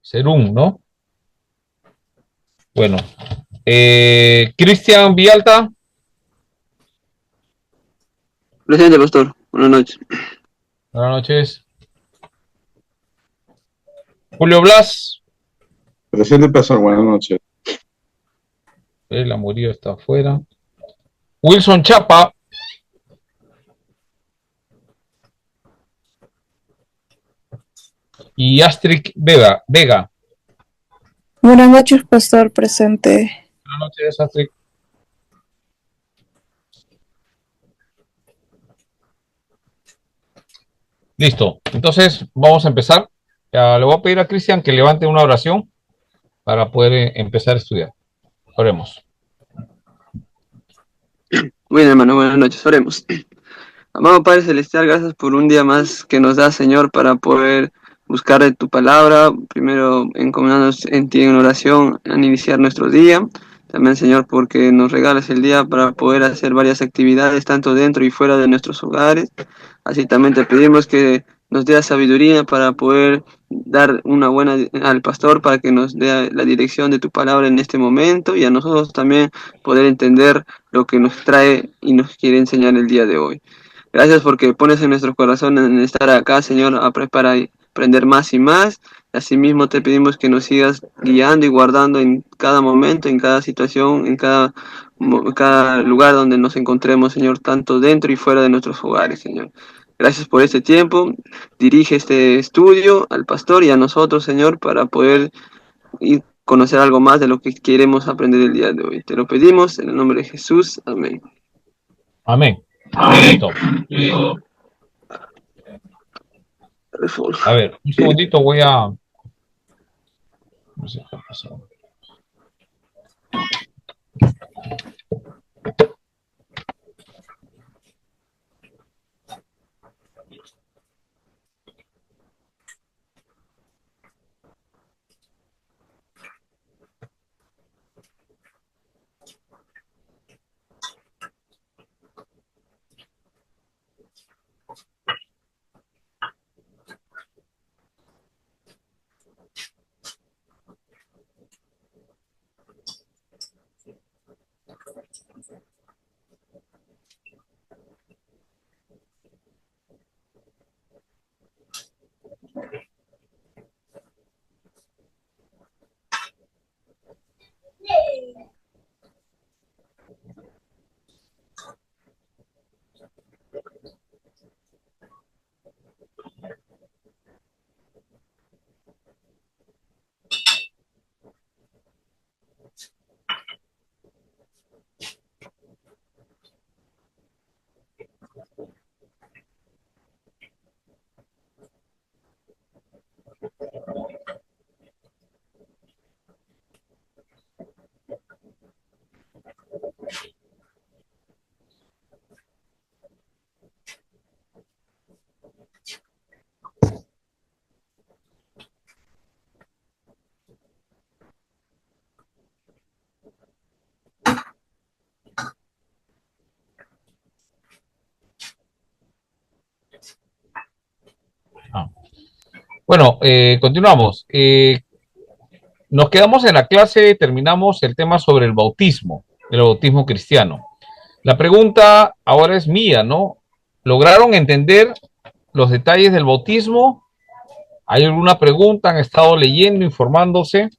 Serún, ¿no? Bueno, Cristian Vialta, Presente, pastor. Buenas noches. buenas noches. Julio Blas, Presente, pastor, buenas noches. el amorío está afuera. Wilson Chapa y Astrid Vega. Buenas noches, pastor presente. Buenas noches, Astrid. Listo, entonces vamos a empezar. Ya le voy a pedir a Cristian que levante una oración para poder empezar a estudiar. Oremos. Bien, hermano, buenas noches. Oremos. Amado Padre Celestial, gracias por un día más que nos da, Señor, para poder buscar de tu palabra. Primero, encomendándonos en ti en oración al iniciar nuestro día. También, Señor, porque nos regalas el día para poder hacer varias actividades, tanto dentro y fuera de nuestros hogares. Así también te pedimos que nos dé sabiduría para poder dar una buena al pastor, para que nos dé la dirección de tu palabra en este momento y a nosotros también poder entender lo que nos trae y nos quiere enseñar el día de hoy. Gracias porque pones en nuestro corazón en estar acá, Señor, a preparar y aprender más y más. Asimismo te pedimos que nos sigas guiando y guardando en cada momento, en cada situación, en cada lugar donde nos encontremos, Señor, tanto dentro y fuera de nuestros hogares, Señor. Gracias por este tiempo. Dirige este estudio al pastor y a nosotros, Señor, para poder y conocer algo más de lo que queremos aprender el día de hoy. Te lo pedimos en el nombre de Jesús. Amén. Amén. Listo. A ver, un segundito voy a... No sé qué pasó. Ah. Bueno, continuamos. Nos quedamos en la clase, terminamos el tema sobre el bautismo cristiano. La pregunta ahora es mía, ¿no? ¿Lograron entender los detalles del bautismo? ¿Hay alguna pregunta? ¿Han estado leyendo, informándose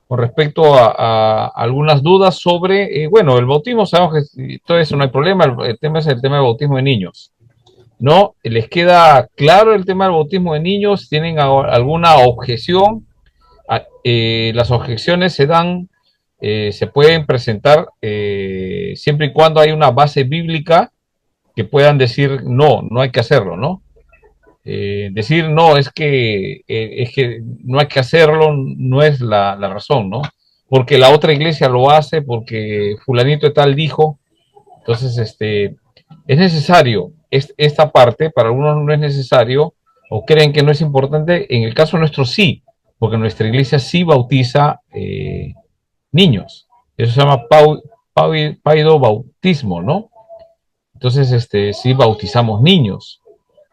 con respecto a algunas dudas sobre, bueno, el bautismo? Sabemos que todo eso no hay problema, el tema es el tema del bautismo de niños. ¿No? ¿Les queda claro el tema del bautismo de niños? ¿Tienen alguna objeción? Las objeciones se dan, se pueden presentar siempre y cuando hay una base bíblica que puedan decir no, no hay que hacerlo, ¿no? Decir no es que no hay que hacerlo, no es la razón, ¿no? Porque la otra iglesia lo hace, porque fulanito de tal dijo, entonces es necesario esta parte, para algunos no es necesario o creen que no es importante, en el caso nuestro sí, porque nuestra iglesia sí bautiza niños. Eso se llama paido bautismo, ¿no? Entonces, sí bautizamos niños.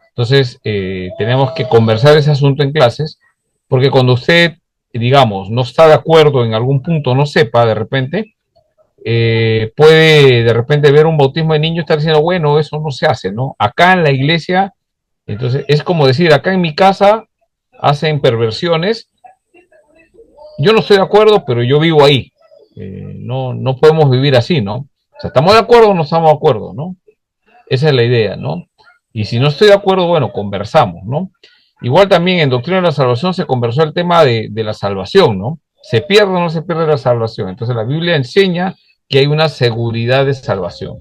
Entonces, tenemos que conversar ese asunto en clases, porque cuando usted digamos, no está de acuerdo en algún punto, no sepa de repente, puede de repente ver un bautismo de niño y estar diciendo, bueno, eso no se hace, ¿no? Acá en la iglesia, entonces es como decir, acá en mi casa hacen perversiones, yo no estoy de acuerdo, pero yo vivo ahí. No podemos vivir así, ¿no? O sea, ¿estamos de acuerdo o no estamos de acuerdo, no? Esa es la idea, ¿no? Y si no estoy de acuerdo, bueno, conversamos, ¿no? Igual también en Doctrina de la Salvación se conversó el tema de la salvación, ¿no? ¿Se pierde o no se pierde la salvación? Entonces la Biblia enseña que hay una seguridad de salvación.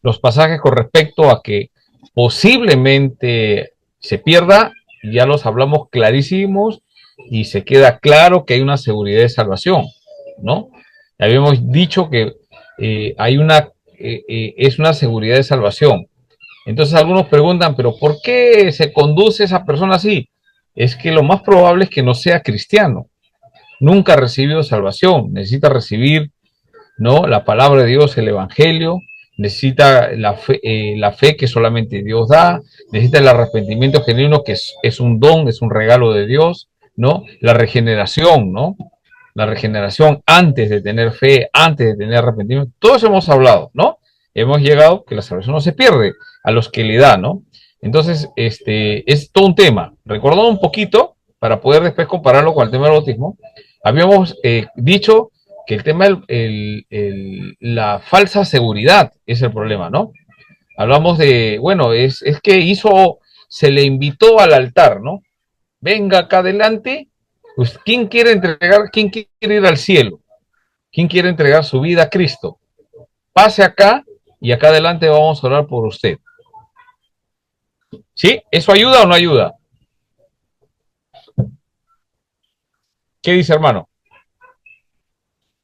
Los pasajes con respecto a que posiblemente se pierda, ya los hablamos clarísimos y se queda claro que hay una seguridad de salvación, ¿no? Habíamos dicho que es una seguridad de salvación. Entonces algunos preguntan, pero ¿por qué se conduce esa persona así? Es que lo más probable es que no sea cristiano. Nunca ha recibido salvación. Necesita recibir, ¿no?, la palabra de Dios, el Evangelio. Necesita la fe que solamente Dios da. Necesita el arrepentimiento genuino, que es un don, es un regalo de Dios, ¿no? La regeneración, ¿no? La regeneración antes de tener fe, antes de tener arrepentimiento. Todos hemos hablado, ¿no? Hemos llegado que la salvación no se pierde a los que le da, ¿no? Entonces, es todo un tema. Recordando un poquito, para poder después compararlo con el tema del bautismo, habíamos dicho que el tema, la falsa seguridad es el problema, ¿no? Hablamos de, bueno, es que se le invitó al altar, ¿no? Venga acá adelante, pues, ¿quién quiere ir al cielo? ¿Quién quiere entregar su vida a Cristo? Pase acá y acá adelante vamos a orar por usted. ¿Sí? ¿Eso ayuda o no ayuda? ¿Qué dice, hermano?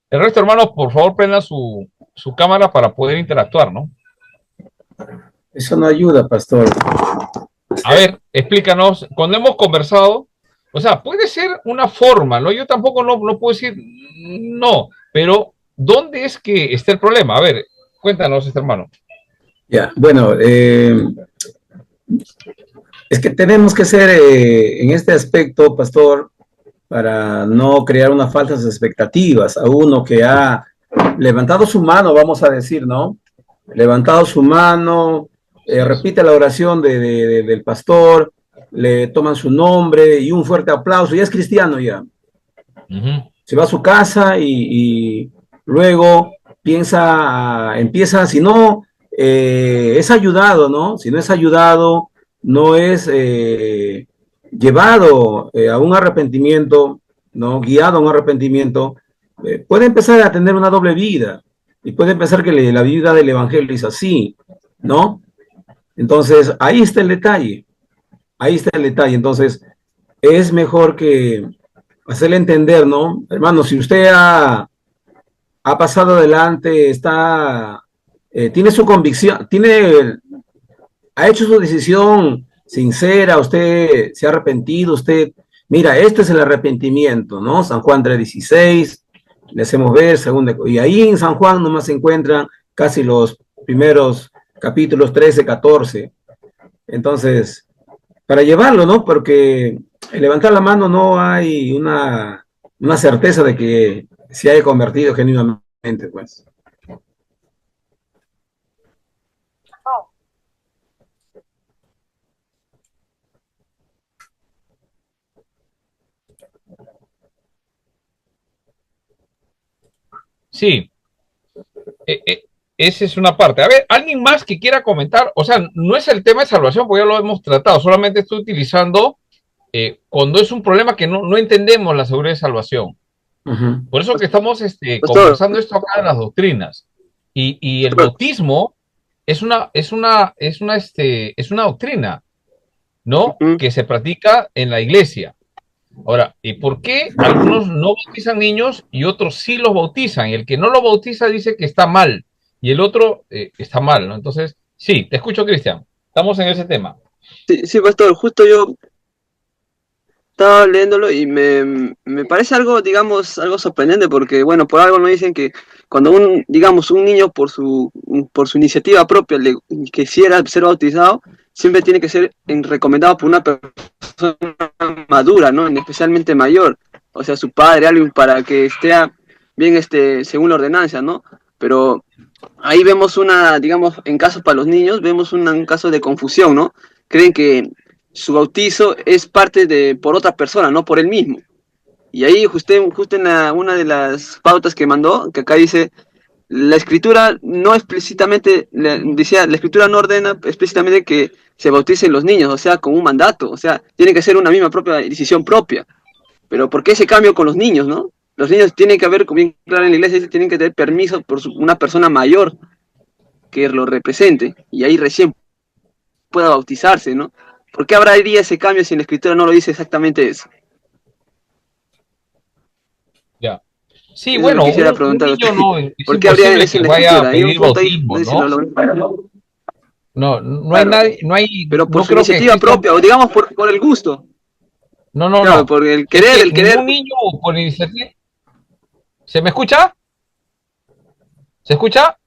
El resto, hermanos, por favor, prendan su cámara para poder interactuar, ¿no? Eso no ayuda, pastor. A ver, explícanos. Cuando hemos conversado, o sea, puede ser una forma, ¿no? Yo tampoco no puedo decir no, pero ¿dónde es que está el problema? A ver, cuéntanos, hermano. Ya, bueno, es que tenemos que ser en este aspecto, pastor, para no crear unas falsas expectativas a uno que ha levantado su mano, vamos a decir, ¿no? Levantado su mano, repite la oración del pastor, le toman su nombre y un fuerte aplauso, ya es cristiano ya. Se va a su casa y luego empieza, si no es ayudado, ¿no? Si no es ayudado, no es llevado a un arrepentimiento, ¿no? Guiado a un arrepentimiento, puede empezar a tener una doble vida y puede pensar que la vida del evangelio es así, ¿no? Entonces, ahí está el detalle. Ahí está el detalle. Entonces, es mejor que hacerle entender, ¿no? Hermano, si usted ha pasado adelante, tiene su convicción, ha hecho su decisión sincera, usted se ha arrepentido, mira, este es el arrepentimiento, ¿no? San Juan 3:16, le hacemos ver, y ahí en San Juan nomás se encuentran casi los primeros capítulos 13, 14. Entonces, para llevarlo, ¿no? Porque en levantar la mano no hay una certeza de que se haya convertido genuinamente, pues. Sí, esa es una parte. A ver, ¿alguien más que quiera comentar? O sea, no es el tema de salvación, porque ya lo hemos tratado, solamente estoy utilizando cuando es un problema que no entendemos la seguridad de salvación. Por eso que estamos conversando esto acá de las doctrinas. Y el bautismo es una doctrina, ¿no? Que se practica en la iglesia. Ahora, ¿y por qué algunos no bautizan niños y otros sí los bautizan? Y el que no lo bautiza dice que está mal y el otro está mal, ¿no? Entonces, sí, te escucho, Cristian. Estamos en ese tema. Sí, pastor, justo yo estaba leyéndolo y me parece algo, digamos, algo sorprendente porque, bueno, por algo nos dicen que cuando un niño por su iniciativa propia quisiera ser bautizado, siempre tiene que ser recomendado por una persona madura, ¿no? Especialmente mayor. o sea, su padre, alguien para que esté bien según la ordenanza, ¿no? Pero ahí vemos digamos, en casos para los niños, vemos un caso de confusión, ¿no? Creen que su bautizo es por otra persona, no por él mismo. Y ahí justo en una de las pautas que mandó, que acá dice, la escritura no explícitamente, decía, la escritura no ordena explícitamente que se bauticen los niños, o sea, con un mandato, o sea, tiene que ser una misma propia decisión propia. Pero ¿por qué ese cambio con los niños, no? Los niños tienen que haber, como bien claro en la iglesia, tienen que tener permiso por una persona mayor que lo represente, y ahí recién pueda bautizarse, ¿no? ¿Por qué habría ese cambio si en la escritura no lo dice exactamente eso? Ya. Sí, Eso es lo bueno, que quisiera un preguntar a usted. niño no, es ¿Por qué habría imposible eso que en la vaya a escritura? Hay un pedir punto ahí, bautismo, no sé si ¿no? lo... No, no hay Claro, nadie, pero por no su creo que iniciativa exista, propia, o digamos por el gusto. no, no, Claro, no. por el Es querer, que ningún niño por iniciativa, ¿se me escucha? ¿Se escucha?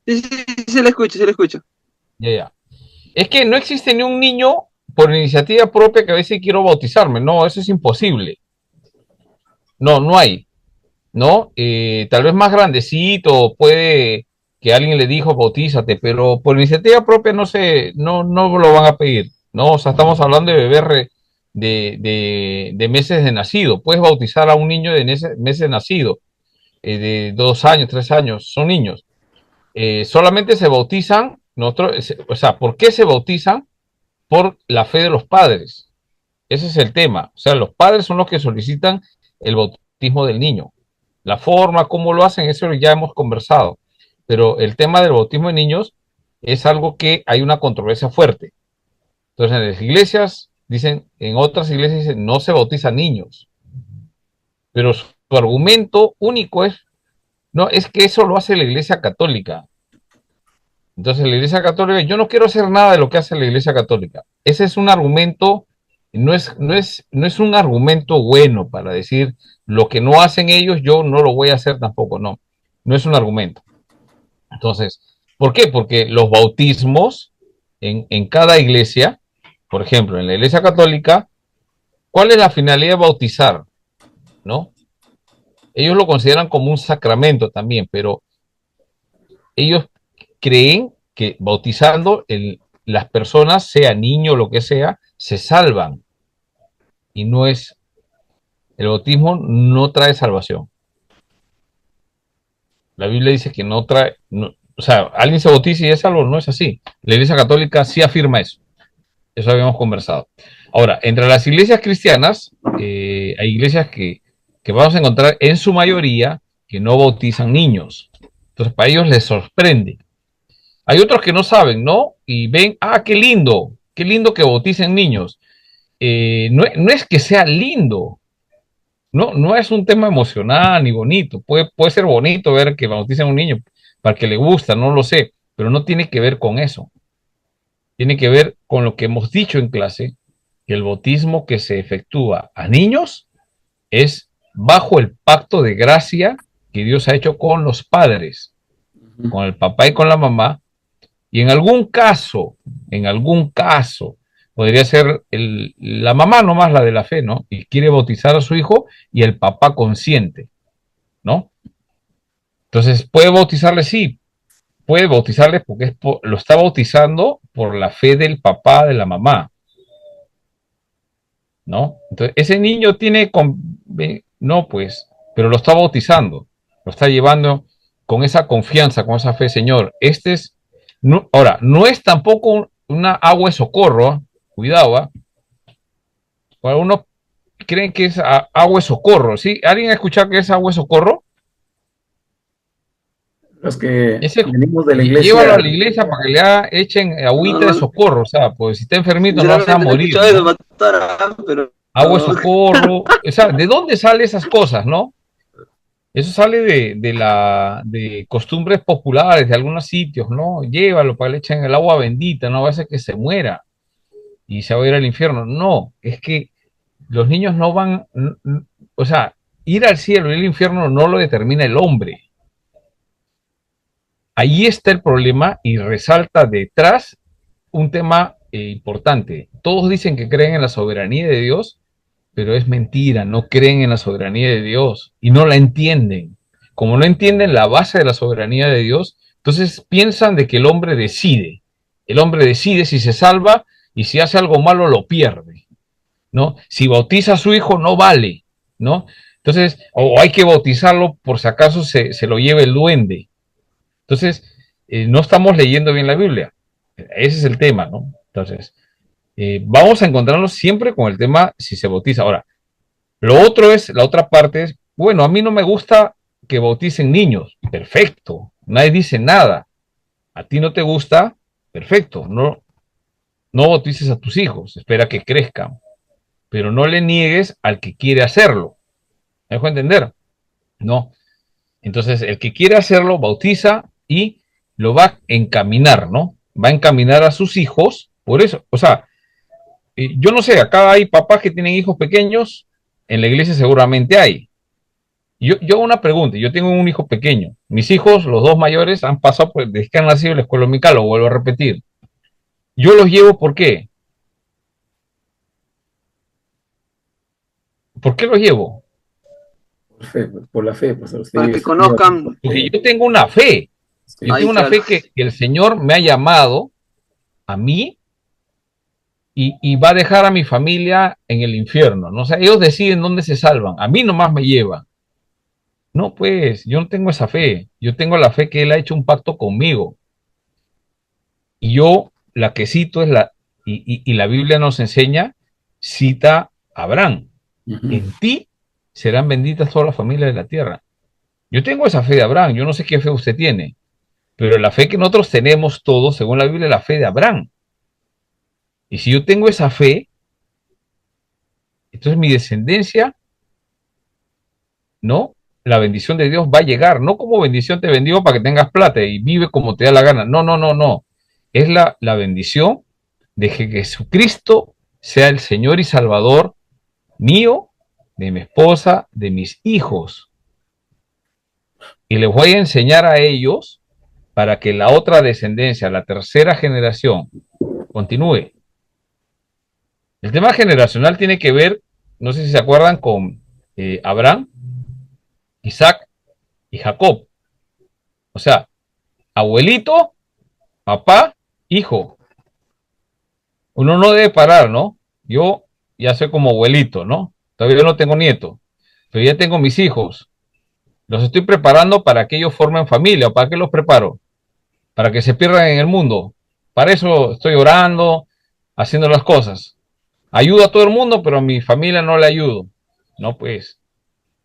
Sí, sí, sí, se le escucha, se le escucha. Ya, ya. Es que no existe ni un niño por iniciativa propia que a veces quiero bautizarme, no, eso es imposible. No, no hay, ¿no? Tal vez más grandecito, puede que alguien le dijo bautízate, pero por iniciativa propia no lo van a pedir, ¿no? O sea, estamos hablando de bebés de meses de nacido. Puedes bautizar a un niño de meses de nacido, de 2 años, 3 años, son niños. Solamente se bautizan, o sea, ¿por qué se bautizan? Por la fe de los padres. Ese es el tema. O sea, los padres son los que solicitan el bautismo del niño. La forma, cómo lo hacen, eso ya hemos conversado. Pero el tema del bautismo de niños es algo que hay una controversia fuerte. Entonces, en las iglesias, dicen, en otras iglesias dicen, no se bautizan niños. Pero su argumento único es, no, es que eso lo hace la iglesia católica. Entonces, la iglesia católica, yo no quiero hacer nada de lo que hace la iglesia católica. Ese es un argumento, no es un argumento bueno para decir lo que no hacen ellos, yo no lo voy a hacer tampoco, no. No es un argumento. Entonces, ¿por qué? Porque los bautismos en cada iglesia, por ejemplo, en la iglesia católica, ¿cuál es la finalidad de bautizar? ¿No? Ellos lo consideran como un sacramento también, pero ellos creen que bautizando las personas, sea niño o lo que sea, se salvan. Y no es, el bautismo no trae salvación. La Biblia dice que no trae, no, o sea, alguien se bautiza y es salvo, no es así. La Iglesia Católica sí afirma eso. Eso habíamos conversado. Ahora, entre las iglesias cristianas, hay iglesias que vamos a encontrar en su mayoría que no bautizan niños. Entonces, para ellos les sorprende. Hay otros que no saben, ¿no? Y ven, qué lindo que bauticen niños. No es que sea lindo, no es un tema emocional ni bonito. Puede ser bonito ver que bauticen a un niño para que le gusta, no lo sé, pero no tiene que ver con eso. Tiene que ver con lo que hemos dicho en clase, que el bautismo que se efectúa a niños es bajo el pacto de gracia que Dios ha hecho con los padres, con el papá y con la mamá, y en algún caso, podría ser la mamá nomás la de la fe, ¿no? Y quiere bautizar a su hijo y el papá consciente, ¿no? Entonces, ¿puede bautizarle? Sí, puede bautizarle porque lo está bautizando por la fe del papá, de la mamá, ¿no? Entonces, ese niño no, pues, pero lo está bautizando, lo está llevando con esa confianza, con esa fe, Señor. Ahora, no es tampoco una agua de socorro, ¿eh? Cuidado, ¿eh? Algunos creen que es agua de socorro, ¿sí? ¿Alguien ha escuchado que es agua de socorro? Los que Ese, venimos de la llévalo a iglesia, la iglesia para que le echen agüita de Normal, socorro, o sea, pues si está enfermito no se va a sinceramente no he morir, escuchado eso, ¿no? pastor, pero Agua de socorro, o sea, ¿de dónde salen esas cosas, no? Eso sale de costumbres populares de algunos sitios, ¿no? Llévalo para que le echen el agua bendita, no va a ser que se muera y se va a ir al infierno. No, es que los niños no van, o sea, ir al cielo y al infierno no lo determina el hombre. Ahí está el problema y resalta detrás un tema importante. Todos dicen que creen en la soberanía de Dios, pero es mentira, no creen en la soberanía de Dios y no la entienden. Como no entienden la base de la soberanía de Dios, entonces piensan de que el hombre decide. El hombre decide si se salva y si hace algo malo lo pierde, ¿no? Si bautiza a su hijo no vale, ¿no? Entonces, o hay que bautizarlo por si acaso se lo lleve el duende. Entonces, no estamos leyendo bien la Biblia. Ese es el tema, ¿no? Entonces, vamos a encontrarnos siempre con el tema si se bautiza. Ahora, lo otro es, la otra parte es, bueno, a mí no me gusta que bauticen niños. Perfecto, nadie dice nada. A ti no te gusta, perfecto, no bautices a tus hijos, espera que crezcan, pero no le niegues al que quiere hacerlo. ¿Me dejo entender? No. Entonces, el que quiere hacerlo, bautiza y lo va a encaminar, ¿no? Va a encaminar a sus hijos, por eso, o sea, yo no sé, acá hay papás que tienen hijos pequeños, en la iglesia seguramente hay. Yo hago una pregunta, yo tengo un hijo pequeño, mis hijos, los dos mayores, han pasado, pues, desde que han nacido en la escuela dominical, lo vuelvo a repetir. Yo los llevo, ¿por qué? ¿Por qué los llevo? Por la fe, pastor. Sí, para que sí, conozcan. Porque yo tengo una fe, sí. yo Ahí, tengo una claro. fe que el Señor me ha llamado a mí y va a dejar a mi familia en el infierno, ¿no? O sea, ellos deciden dónde se salvan, a mí nomás me llevan. No, pues, yo no tengo esa fe, yo tengo la fe que Él ha hecho un pacto conmigo. Y yo la que cito es y la Biblia nos enseña, cita a Abraham, en ti serán benditas todas las familias de la tierra. Yo tengo esa fe de Abraham, yo no sé qué fe usted tiene, pero la fe que nosotros tenemos todos, según la Biblia, es la fe de Abraham. Y si yo tengo esa fe, entonces mi descendencia, ¿no? La bendición de Dios va a llegar, no como bendición te bendigo para que tengas plata y vive como te da la gana. No, no, no, no. Es la bendición de que Jesucristo sea el Señor y Salvador mío, de mi esposa, de mis hijos. Y les voy a enseñar a ellos para que la otra descendencia, la tercera generación, continúe. El tema generacional tiene que ver, no sé si se acuerdan, con Abraham, Isaac y Jacob. O sea, abuelito, papá, hijo. Uno no debe parar, ¿no? Yo ya soy como abuelito, ¿no? Todavía no tengo nieto, pero ya tengo mis hijos. Los estoy preparando para que ellos formen familia. ¿Para qué los preparo? Para que se pierdan en el mundo. Para eso estoy orando, haciendo las cosas. Ayudo a todo el mundo, pero a mi familia no le ayudo. No, pues,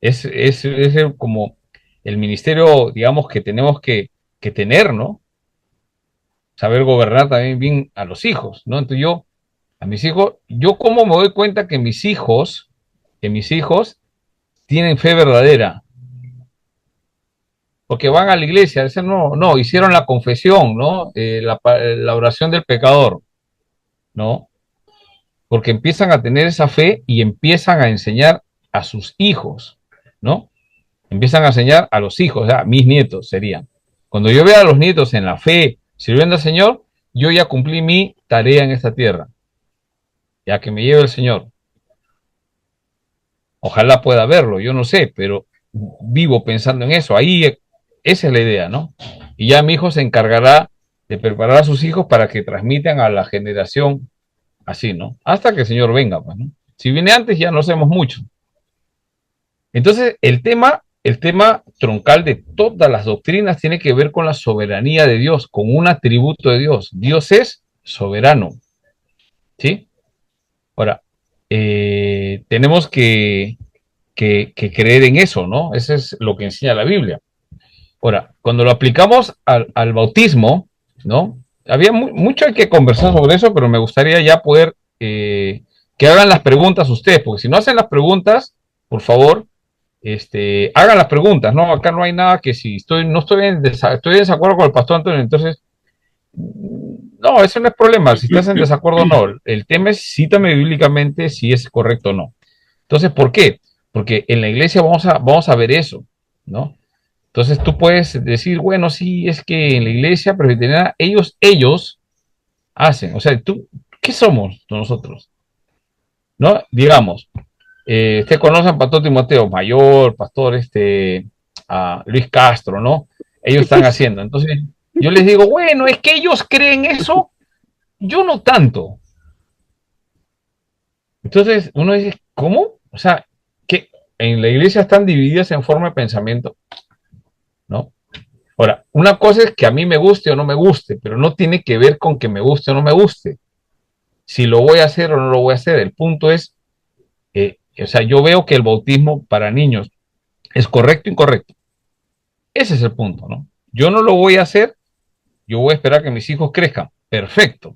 es como el ministerio, digamos, que tenemos que tener, ¿no? Saber gobernar también bien a los hijos, ¿no? Entonces a mis hijos, yo cómo me doy cuenta que mis hijos tienen fe verdadera, porque van a la iglesia, dicen, no, hicieron la confesión, ¿no? La oración del pecador, ¿no? Porque empiezan a tener esa fe y empiezan a enseñar a sus hijos, ¿no? Empiezan a enseñar a los hijos, o sea, mis nietos serían. Cuando yo vea a los nietos en la fe, sirviendo al Señor, yo ya cumplí mi tarea en esta tierra, ya que me lleve el Señor. Ojalá pueda verlo, yo no sé, pero vivo pensando en eso. Ahí esa es la idea, ¿no? Y ya mi hijo se encargará de preparar a sus hijos para que transmitan a la generación así, ¿no? Hasta que el Señor venga, pues, ¿no? Si viene antes ya no hacemos mucho. Entonces, el tema troncal de todas las doctrinas tiene que ver con la soberanía de Dios, con un atributo de Dios. Dios es soberano, ¿sí? Ahora, tenemos que creer en eso, ¿no? Eso es lo que enseña la Biblia. Ahora, cuando lo aplicamos al bautismo, ¿no? Había mucho hay que conversar sobre eso, pero me gustaría ya poder que hagan las preguntas ustedes, porque si no hacen las preguntas, por favor, hagan las preguntas, ¿no? Acá no hay nada que si no estoy estoy en desacuerdo con el pastor Antonio, entonces, no, eso no es problema, si estás en desacuerdo o no. El tema es, cítame bíblicamente si es correcto o no. Entonces, ¿por qué? Porque en la iglesia vamos a ver eso, ¿no? Entonces tú puedes decir, bueno, sí, es que en la iglesia presbiteriana ellos hacen, o sea, ¿qué somos nosotros? ¿No? Digamos, Ustedes conocen Pastor Timoteo Mayor, Pastor Luis Castro, ¿no? Ellos están haciendo. Entonces, yo les digo, bueno, es que ellos creen eso, yo no tanto. Entonces, uno dice, ¿cómo? O sea, que en la iglesia están divididas en forma de pensamiento, ¿no? Ahora, una cosa es que a mí me guste o no me guste, pero no tiene que ver con que me guste o no me guste. Si lo voy a hacer o no lo voy a hacer. El punto es, o sea, yo veo que el bautismo para niños es correcto o incorrecto. Ese es el punto, ¿no? Yo no lo voy a hacer, yo voy a esperar que mis hijos crezcan. Perfecto.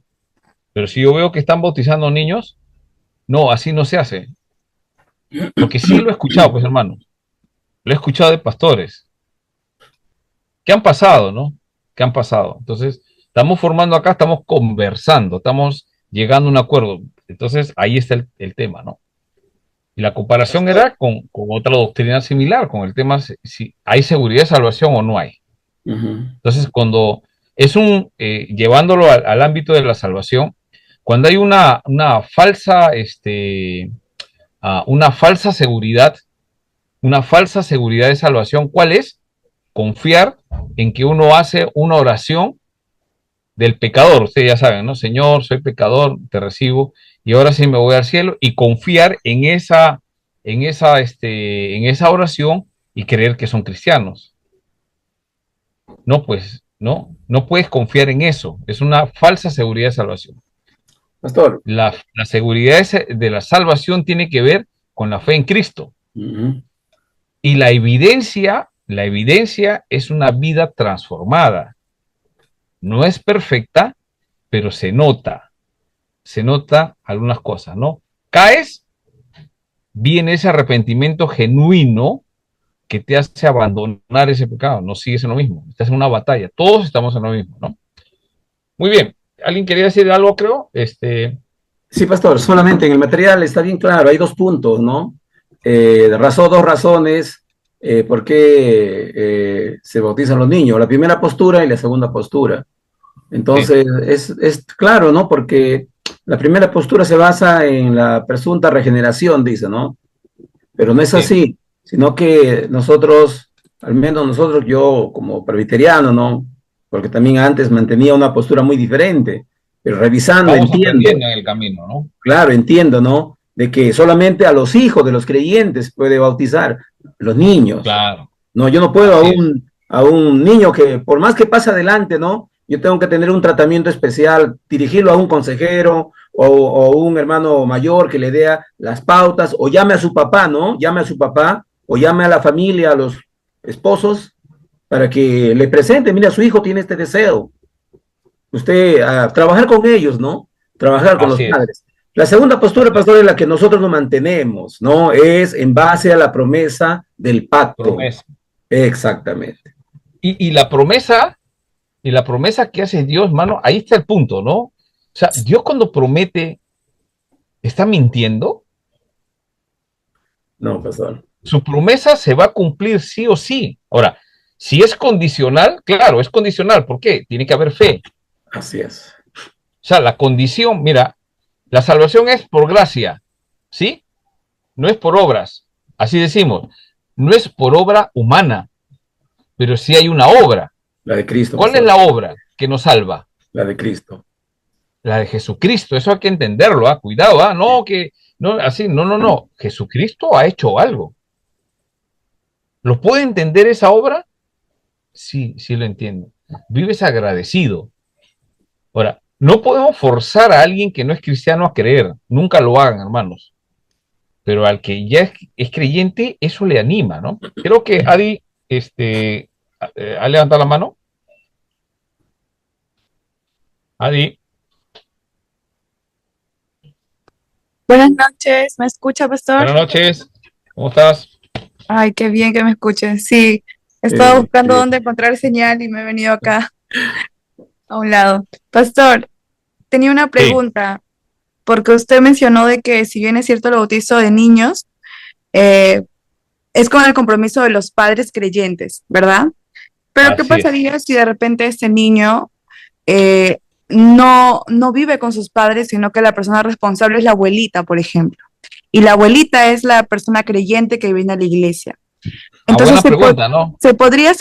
Pero si yo veo que están bautizando niños, no, así no se hace. Porque sí lo he escuchado, pues hermanos. Lo he escuchado de pastores. ¿Qué han pasado, no? ¿Qué han pasado? Entonces, estamos formando acá, estamos conversando, estamos llegando a un acuerdo. Entonces, ahí está el tema, ¿no? Y la comparación era con otra doctrina similar, con el tema si hay seguridad de salvación o no hay. Entonces, cuando es llevándolo al ámbito de la salvación, cuando hay una falsa seguridad de salvación, ¿cuál es? Confiar en que uno hace una oración del pecador, ustedes ya saben, ¿no? Señor, soy pecador, te recibo, y ahora sí me voy al cielo, y confiar en esa oración y creer que son cristianos. No, pues, no puedes confiar en eso, es una falsa seguridad de salvación. Pastor. La seguridad de la salvación tiene que ver con la fe en Cristo. Y la evidencia es una vida transformada. No es perfecta, pero se nota algunas cosas, ¿no? Caes, viene ese arrepentimiento genuino que te hace abandonar ese pecado, no sigues en lo mismo, estás en una batalla, todos estamos en lo mismo, ¿no? Muy bien, ¿alguien quería decir algo, creo? Sí, pastor, solamente en el material está bien claro, hay 2 puntos, ¿no? Dos razones por qué se bautizan los niños, la primera postura y la segunda postura. Entonces, es claro, ¿no? Porque la primera postura se basa en la presunta regeneración, dice, ¿no? Pero no es así, sino que nosotros, al menos nosotros, yo como presbiteriano, ¿no? Porque también antes mantenía una postura muy diferente, pero revisando, Vamos entiendo. aprendiendo en el camino, ¿no? Claro, entiendo, ¿no? De que solamente a los hijos de los creyentes puede bautizar, los niños. Claro. No, yo no puedo a un niño que, por más que pase adelante, ¿no? Yo tengo que tener un tratamiento especial, dirigirlo a un consejero o un hermano mayor que le dé las pautas, o llame a su papá, ¿no? Llame a su papá, o llame a la familia, a los esposos, para que le presente, mira, su hijo tiene este deseo. Usted, trabajar con ellos, ¿no? Trabajar con los padres. La segunda postura, pastor, es la que nosotros nos mantenemos, ¿no? Es en base a la promesa del pacto. Promesa. Exactamente. Y la promesa que hace Dios, hermano, ahí está el punto, ¿no? O sea, Dios cuando promete, ¿está mintiendo? No, pastor. Su promesa se va a cumplir sí o sí. Ahora, si es condicional, claro, es condicional. ¿Por qué? Tiene que haber fe. Así es. O sea, la condición, mira, la salvación es por gracia, ¿sí? No es por obras. Así decimos, no es por obra humana, pero sí hay una obra. La de Cristo. ¿Cuál es la obra que nos salva? La de Cristo. La de Jesucristo, eso hay que entenderlo, cuidado, no, que, no, así, no, Jesucristo ha hecho algo. ¿Lo puede entender esa obra? Sí, sí lo entiendo. Vives agradecido. Ahora, no podemos forzar a alguien que no es cristiano a creer, nunca lo hagan, hermanos. Pero al que ya es creyente, eso le anima, ¿no? Creo que Adi, ¿ha levantado la mano? Adi. Buenas noches, ¿me escucha, pastor? Buenas noches, ¿cómo estás? Ay, qué bien que me escuchen. Sí, estaba buscando dónde encontrar señal y me he venido acá a un lado. Pastor, tenía una pregunta, porque usted mencionó de que si bien es cierto el bautizo de niños, es con el compromiso de los padres creyentes, ¿verdad? Pero ¿qué pasaría si de repente ese niño no vive con sus padres, sino que la persona responsable es la abuelita, por ejemplo? y la abuelita es la persona creyente que viene a la iglesia. Entonces buena pregunta, ¿no? se podría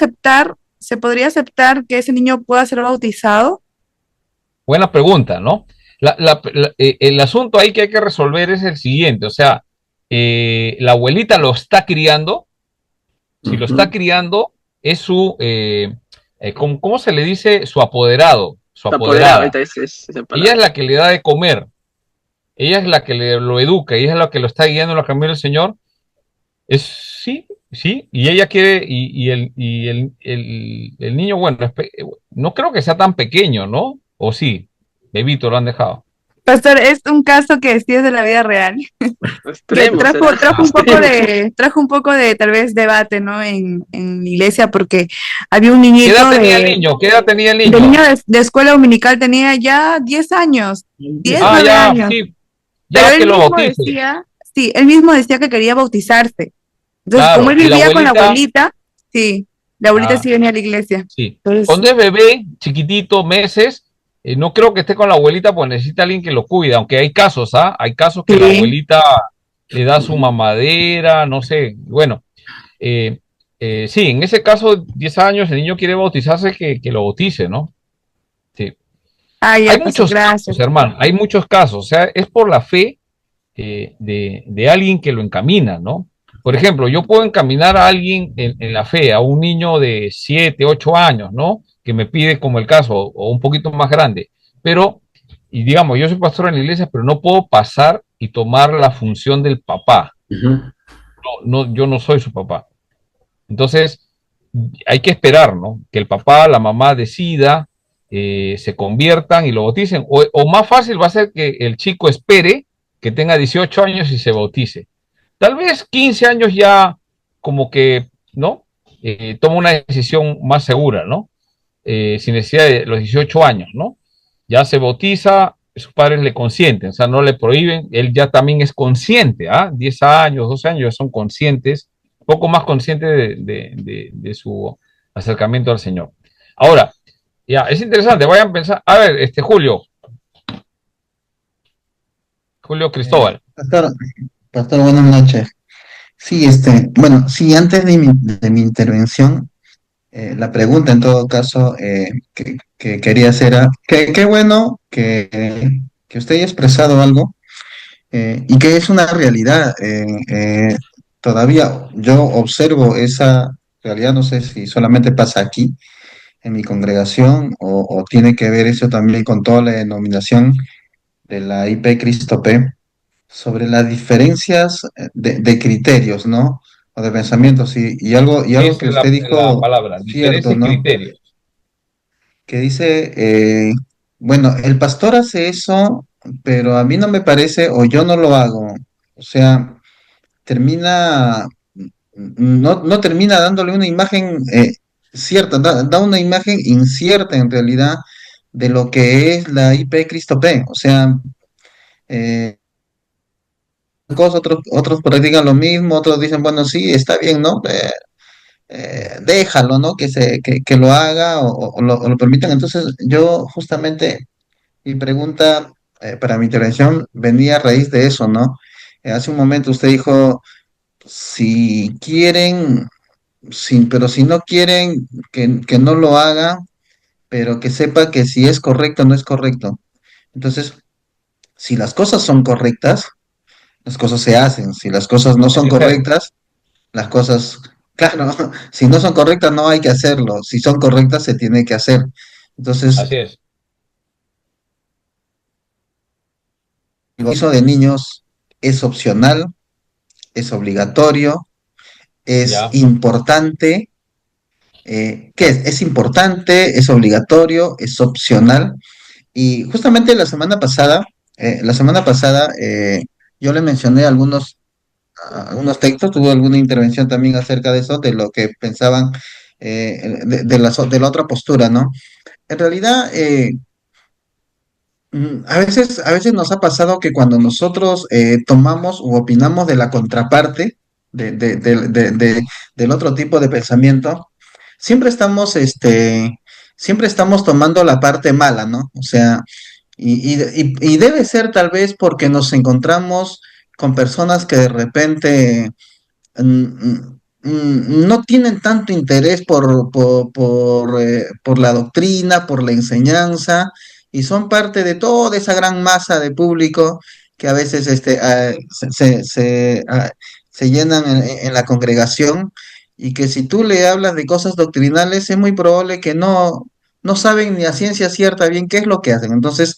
aceptar que ese niño pueda ser bautizado. Buena pregunta, ¿no? El asunto ahí que hay que resolver es el siguiente, o sea, la abuelita lo está criando, si lo está criando, es su, ¿cómo se le dice? Su apoderado, su apoderada. Ahorita esa Ella palabra. es la que le da de comer, ella es la que lo educa, ella es la que lo está guiando en los caminos del Señor. Sí, sí, y ella quiere, el niño, bueno, no creo que sea tan pequeño, ¿no? O sí, bebito lo han dejado. Pastor, es un caso que sí es de la vida real, que Extremo, trajo un poco de tal vez debate, ¿no? En la iglesia, porque había un ¿Qué niñito edad tenía el niño? ¿Qué edad tenía el niño? de escuela dominical, tenía ya 10 años, 10, 9 ya, años. sí, Pero ya él que lo mismo bautice. decía, sí, él mismo decía que quería bautizarse. Entonces, Claro, como él y la vivía con la abuelita, abuelita, sí, la abuelita ah, sí venía a la iglesia. sí. Entonces, Cuando es bebé, chiquitito, meses, no creo que esté con la abuelita, pues necesita alguien que lo cuide, aunque hay casos, ¿ah? Hay casos que la sí. abuelita le da su mamadera, no sé, bueno, sí, en ese caso, 10 años, el niño quiere bautizarse, que lo bautice, ¿no? Sí. Ah, Hay ya, pastor, muchos casos, gracias. hermano, hay muchos casos, o sea, es por la fe de alguien que lo encamina, ¿no? Por ejemplo, yo puedo encaminar a alguien en la fe, a un niño de 7, 8 años, ¿no? Que me pide como el caso, o un poquito más grande, pero, y digamos, yo soy pastor en la iglesia, pero no puedo pasar y tomar la función del papá. Yo no soy su papá. Entonces, hay que esperar, ¿no? Que el papá, la mamá decida, se conviertan y lo bauticen. O más fácil va a ser que el chico espere que tenga 18 años y se bautice. Tal vez 15 años ya como que, ¿no? Toma una decisión más segura, ¿no? Sin necesidad de los 18 años, ¿no? Ya se bautiza, sus padres le consienten, o sea, no le prohíben, él ya también es consciente, ¿ah? 10 años, 12 años ya son conscientes, poco más conscientes de su acercamiento al Señor. Ahora, ya, es interesante, vayan a pensar, a ver, Julio Cristóbal. Pastor, buenas noches. Sí, bueno, sí, antes de mi intervención, la pregunta en todo caso que quería hacer era, qué bueno que usted haya expresado algo y que es una realidad. Todavía yo observo esa realidad, no sé si solamente pasa aquí en mi congregación o tiene que ver eso también con toda la denominación de la IP Cristo P sobre las diferencias de criterios, ¿no? O de pensamientos, y algo Esa que es usted la dijo palabra, cierto, diferencia y ¿no? criterios. Que dice, bueno, el pastor hace eso, pero a mí no me parece, o yo no lo hago. O sea, termina, no termina dándole una imagen cierta, da una imagen incierta en realidad de lo que es la IP Cristo P. O sea, eh, otros practican lo mismo, otros dicen, bueno, sí, está bien, ¿no? Déjalo, ¿no? Que lo haga o lo permitan. Entonces, yo justamente, mi pregunta para mi intervención venía a raíz de eso, ¿no? Hace un momento usted dijo, si quieren, pero si no quieren, que no lo haga, pero que sepa que si es correcto o no es correcto. Entonces, si las cosas son correctas, las cosas se hacen. Si las cosas no Hay son que hacerlo. correctas, las cosas, claro, si no son correctas no hay que hacerlo. Si son correctas se tiene que hacer. Entonces, Así es. el bautizo de niños es opcional, es obligatorio, es Ya. importante. ¿Qué es? Es importante, es obligatorio, es opcional. Y justamente la semana pasada yo le mencioné algunos textos, tuve alguna intervención también acerca de eso, de lo que pensaban de la otra postura, ¿no? En realidad, a veces nos ha pasado que cuando nosotros tomamos u opinamos de la contraparte, del otro tipo de pensamiento, siempre estamos, siempre estamos tomando la parte mala, ¿no? O sea, y debe ser tal vez porque nos encontramos con personas que de repente no tienen tanto interés por la doctrina, por la enseñanza, y son parte de toda esa gran masa de público que a veces se llenan en la congregación, y que si tú le hablas de cosas doctrinales es muy probable que no saben ni a ciencia cierta bien qué es lo que hacen. Entonces,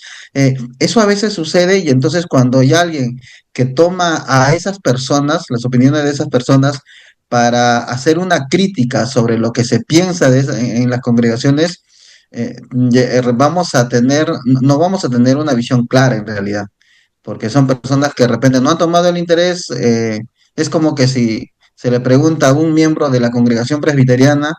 eso a veces sucede, y entonces cuando hay alguien que toma a esas personas, las opiniones de esas personas, para hacer una crítica sobre lo que se piensa en las congregaciones, vamos a tener, no vamos a tener una visión clara en realidad, porque son personas que de repente no han tomado el interés. Es como que si se le pregunta a un miembro de la congregación presbiteriana,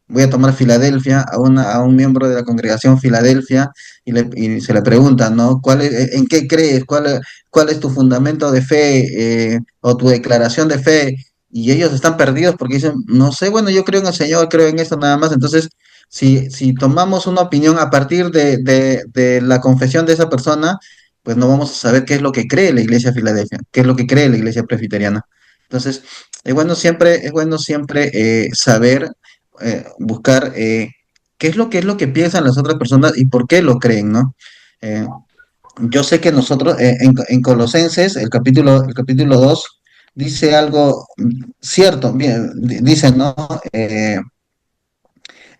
voy a tomar Filadelfia, a un miembro de la congregación Filadelfia, y se le pregunta, ¿no? ¿En qué crees? ¿Cuál es tu fundamento de fe, o tu declaración de fe? Y ellos están perdidos porque dicen, no sé, bueno, yo creo en el Señor, creo en esto nada más. Entonces, si tomamos una opinión a partir de la confesión de esa persona, pues no vamos a saber qué es lo que cree la iglesia Filadelfia, qué es lo que cree la iglesia presbiteriana. Entonces, es bueno siempre saber, buscar, qué es lo que piensan las otras personas y por qué lo creen, ¿no? Eh, yo sé que nosotros, en Colosenses, el capítulo 2 dice algo cierto, bien, dice, ¿no?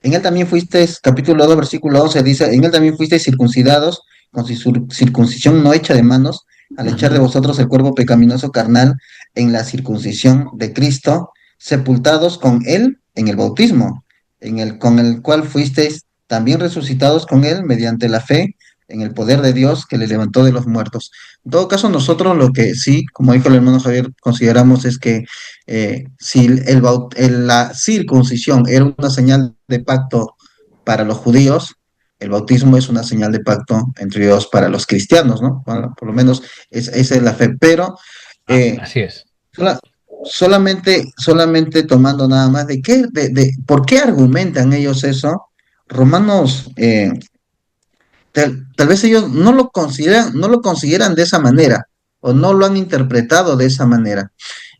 En él también fuisteis, capítulo 2 versículo 11 dice, en él también fuisteis circuncidados con circuncisión no hecha de manos, al echar de Ujú. vosotros el cuerpo pecaminoso carnal en la circuncisión de Cristo, sepultados con él en el bautismo, con el cual fuisteis también resucitados con él mediante la fe en el poder de Dios que le levantó de los muertos. En todo caso, nosotros lo que sí, como dijo el hermano Javier, consideramos es que, si la circuncisión era una señal de pacto para los judíos, el bautismo es una señal de pacto entre Dios para los cristianos, ¿no? Bueno, por lo menos esa es la fe, pero eh, Así es. sola- solamente tomando nada más por qué argumentan ellos eso. Romanos, tal vez ellos no lo consideran de esa manera, o no lo han interpretado de esa manera.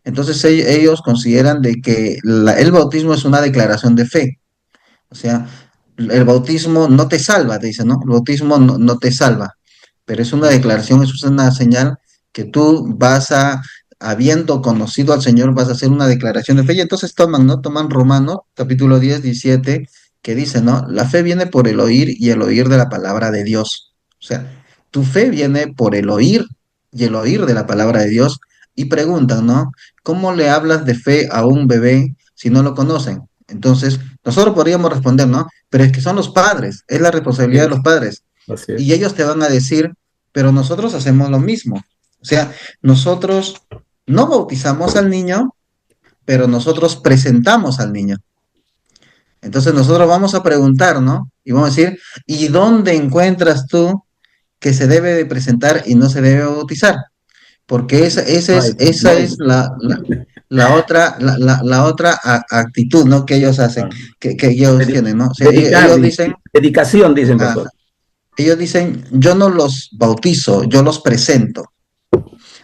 Entonces ellos consideran de que el bautismo es una declaración de fe. O sea, el bautismo no te salva, te dicen, ¿no? El bautismo no te salva, pero es una declaración, es una señal que tú habiendo conocido al Señor, vas a hacer una declaración de fe. Y entonces toman, ¿no? Toman Romanos, capítulo 10 17, que dice, ¿no? La fe viene por el oír, y el oír de la palabra de Dios. O sea, tu fe viene por el oír y el oír de la palabra de Dios. Y preguntan, ¿no? ¿Cómo le hablas de fe a un bebé si no lo conocen? Entonces, nosotros podríamos responder, ¿no? Pero es que son los padres, es la Así responsabilidad de los es, padres. así es. Y ellos te van a decir, pero nosotros hacemos lo mismo. O sea, nosotros no bautizamos al niño, pero nosotros presentamos al niño. Entonces nosotros vamos a preguntar, ¿no? Y vamos a decir, ¿y dónde encuentras tú que se debe de presentar y no se debe bautizar? Porque No hay, no esa hay. es la otra actitud, ¿no? Que ellos hacen, Ah. que ellos tienen, ¿no? O sea, Dedicar, dedicación, dicen, ah, pastor. ellos dicen, yo no los bautizo, yo los presento.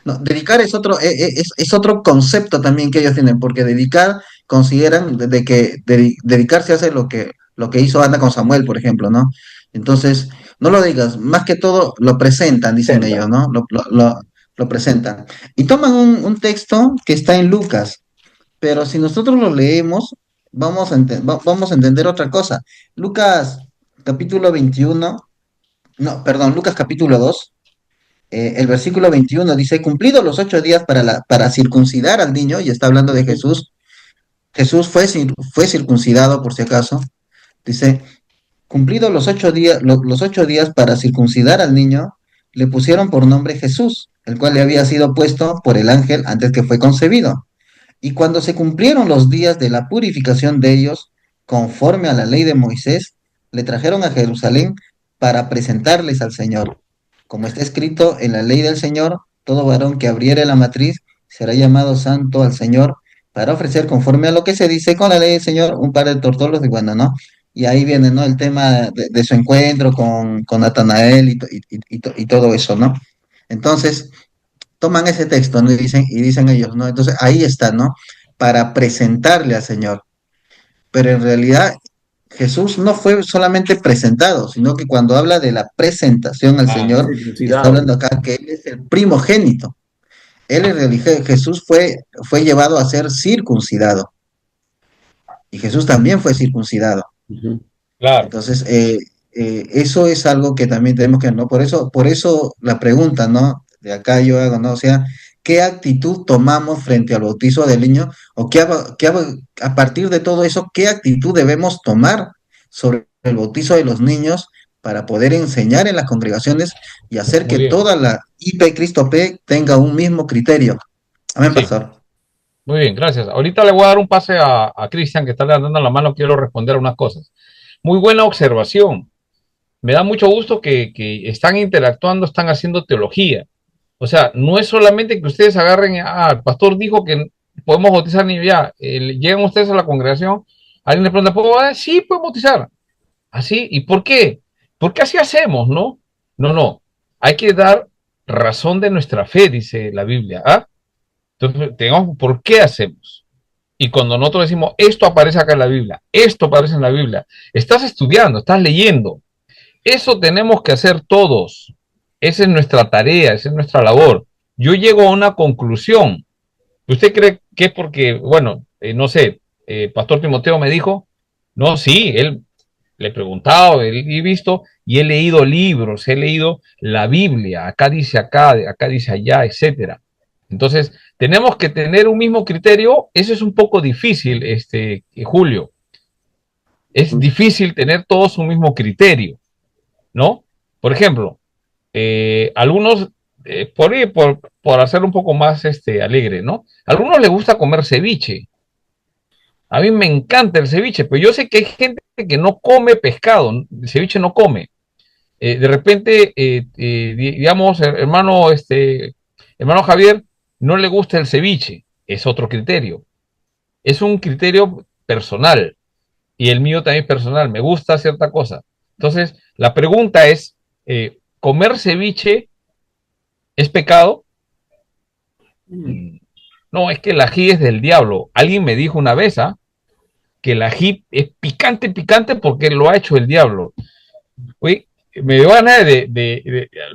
No, dedicar es otro concepto también que ellos tienen, porque dedicar consideran de que dedicarse hace lo que hizo Ana con Samuel, por ejemplo, ¿no? Entonces, no lo digas, más que todo lo presentan, dicen ellos, Senta. ¿no? Lo presentan. Y toman un texto que está en Lucas, pero si nosotros lo leemos, vamos a entender otra cosa. Lucas capítulo 21, no, perdón, Lucas capítulo 2, el versículo 21 dice, cumplidos los 8 días para circuncidar al niño, y está hablando de Jesús. Jesús fue circuncidado, por si acaso. Dice, cumplidos los 8 días para circuncidar al niño, le pusieron por nombre Jesús, el cual le había sido puesto por el ángel antes que fue concebido. Y cuando se cumplieron los días de la purificación de ellos, conforme a la ley de Moisés, le trajeron a Jerusalén para presentarles al Señor. Como está escrito en la ley del Señor, todo varón que abriere la matriz será llamado santo al Señor, para ofrecer, conforme a lo que se dice con la ley del Señor, un par de tortolos de bueno, ¿no? Y ahí viene, ¿no? El tema de su encuentro con Natanael y todo eso, ¿no? Entonces, toman ese texto, ¿no? Y dicen ellos, ¿no? Entonces ahí está, ¿no? Para presentarle al Señor. Pero en realidad Jesús no fue solamente presentado, sino que cuando habla de la presentación al Ah, Señor, está Circuncidado. hablando acá que Él es el primogénito. Él en realidad, Jesús fue llevado a ser circuncidado y Jesús también fue circuncidado. Ujú. claro, Entonces, eso es algo que también tenemos que, ¿no? Por eso la pregunta, ¿no? De acá yo hago, ¿no? O sea, ¿qué actitud tomamos frente al bautizo del niño? O a partir de todo eso, ¿qué actitud debemos tomar sobre el bautizo de los niños para poder enseñar en las congregaciones y hacer muy que bien. toda la IP Cristo P tenga un mismo criterio? Amén, Sí, pastor. muy bien, gracias. Ahorita le voy a dar un pase a Cristian, que está levantando la mano, quiero responder a unas cosas. Muy buena observación. Me da mucho gusto que están interactuando, están haciendo teología. O sea, no es solamente que ustedes agarren, el pastor dijo que podemos bautizar niños ya, llegan ustedes a la congregación, alguien le pregunta, ¿puedo bautizar? Sí, pueden bautizar. ¿Así? ¿Y por qué? Porque así hacemos, ¿no? No, no. Hay que dar razón de nuestra fe, dice la Biblia. ¿Ah? Entonces, tenemos por qué hacemos. Y cuando nosotros decimos, esto aparece acá en la Biblia, esto aparece en la Biblia, estás estudiando, estás leyendo. Eso tenemos que hacer todos. Esa es nuestra tarea, esa es nuestra labor. Yo llego a una conclusión. ¿Usted cree que es porque, bueno, no sé, Pastor Timoteo me dijo, no, sí, él le he preguntado, he visto y he leído libros, he leído la Biblia, acá dice allá, etcétera. Entonces, tenemos que tener un mismo criterio. Eso es un poco difícil, Julio. Es difícil tener todos un mismo criterio, ¿no? Por ejemplo, algunos, por hacerlo un poco más alegre, ¿no? A algunos les gusta comer ceviche. A mí me encanta el ceviche, pero yo sé que hay gente que no come pescado, el ceviche no come. De repente, digamos, hermano Javier, no le gusta el ceviche, es otro criterio. Es un criterio personal y el mío también es personal, me gusta cierta cosa. Entonces, la pregunta es, ¿comer ceviche es pecado? Mm, No, es que el ají es del diablo. Alguien me dijo una vez, que el ají es picante, picante porque lo ha hecho el diablo. Oye, me dio ganas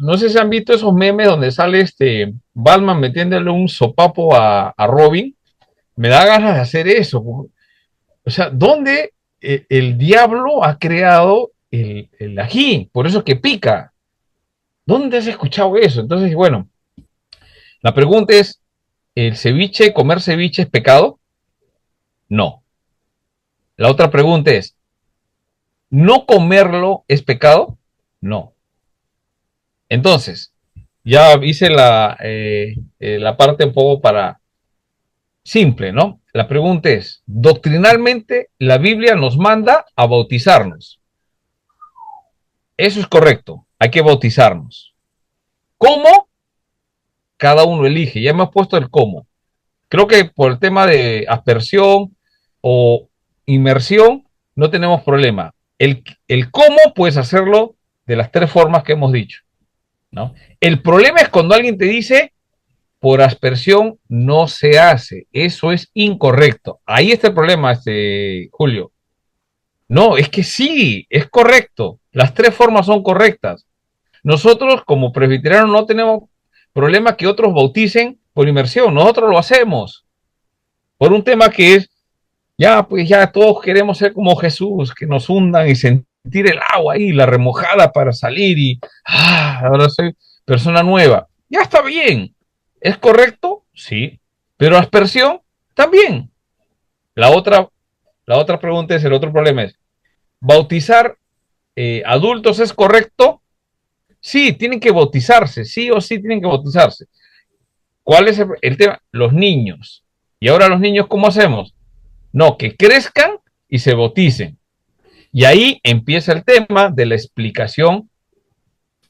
no sé si han visto esos memes donde sale Batman metiéndole un sopapo a Robin. Me da ganas de hacer eso. O sea, ¿dónde el diablo ha creado el ají? Por eso que pica. ¿Dónde has escuchado eso? Entonces, bueno, la pregunta es, ¿el ceviche, comer ceviche es pecado? No. La otra pregunta es, ¿no comerlo es pecado? No. Entonces, ya hice la parte un poco para simple, ¿no? La pregunta es, doctrinalmente la Biblia nos manda a bautizarnos. Eso es correcto, hay que bautizarnos. ¿Cómo? Cada uno elige, ya hemos puesto el cómo. Creo que por el tema de aspersión o inmersión no tenemos problema. El cómo puedes hacerlo de las tres formas que hemos dicho, ¿no? El problema es cuando alguien te dice, por aspersión no se hace. Eso es incorrecto. Ahí está el problema, Julio. No, es que sí, es correcto. Las tres formas son correctas. Nosotros, como presbiterianos, no tenemos problema que otros bauticen por inmersión. Nosotros lo hacemos. Por un tema que es, ya, pues ya todos queremos ser como Jesús, que nos hundan y sentir el agua ahí, la remojada para salir y, ahora soy persona nueva. Ya está bien. ¿Es correcto? Sí. Pero aspersión, también. La otra, la otra pregunta es, el otro problema es, ¿bautizar adultos es correcto? Sí, tienen que bautizarse, sí o sí tienen que bautizarse. ¿Cuál es el tema? Los niños. ¿Y ahora los niños cómo hacemos? No, que crezcan y se bauticen. Y ahí empieza el tema de la explicación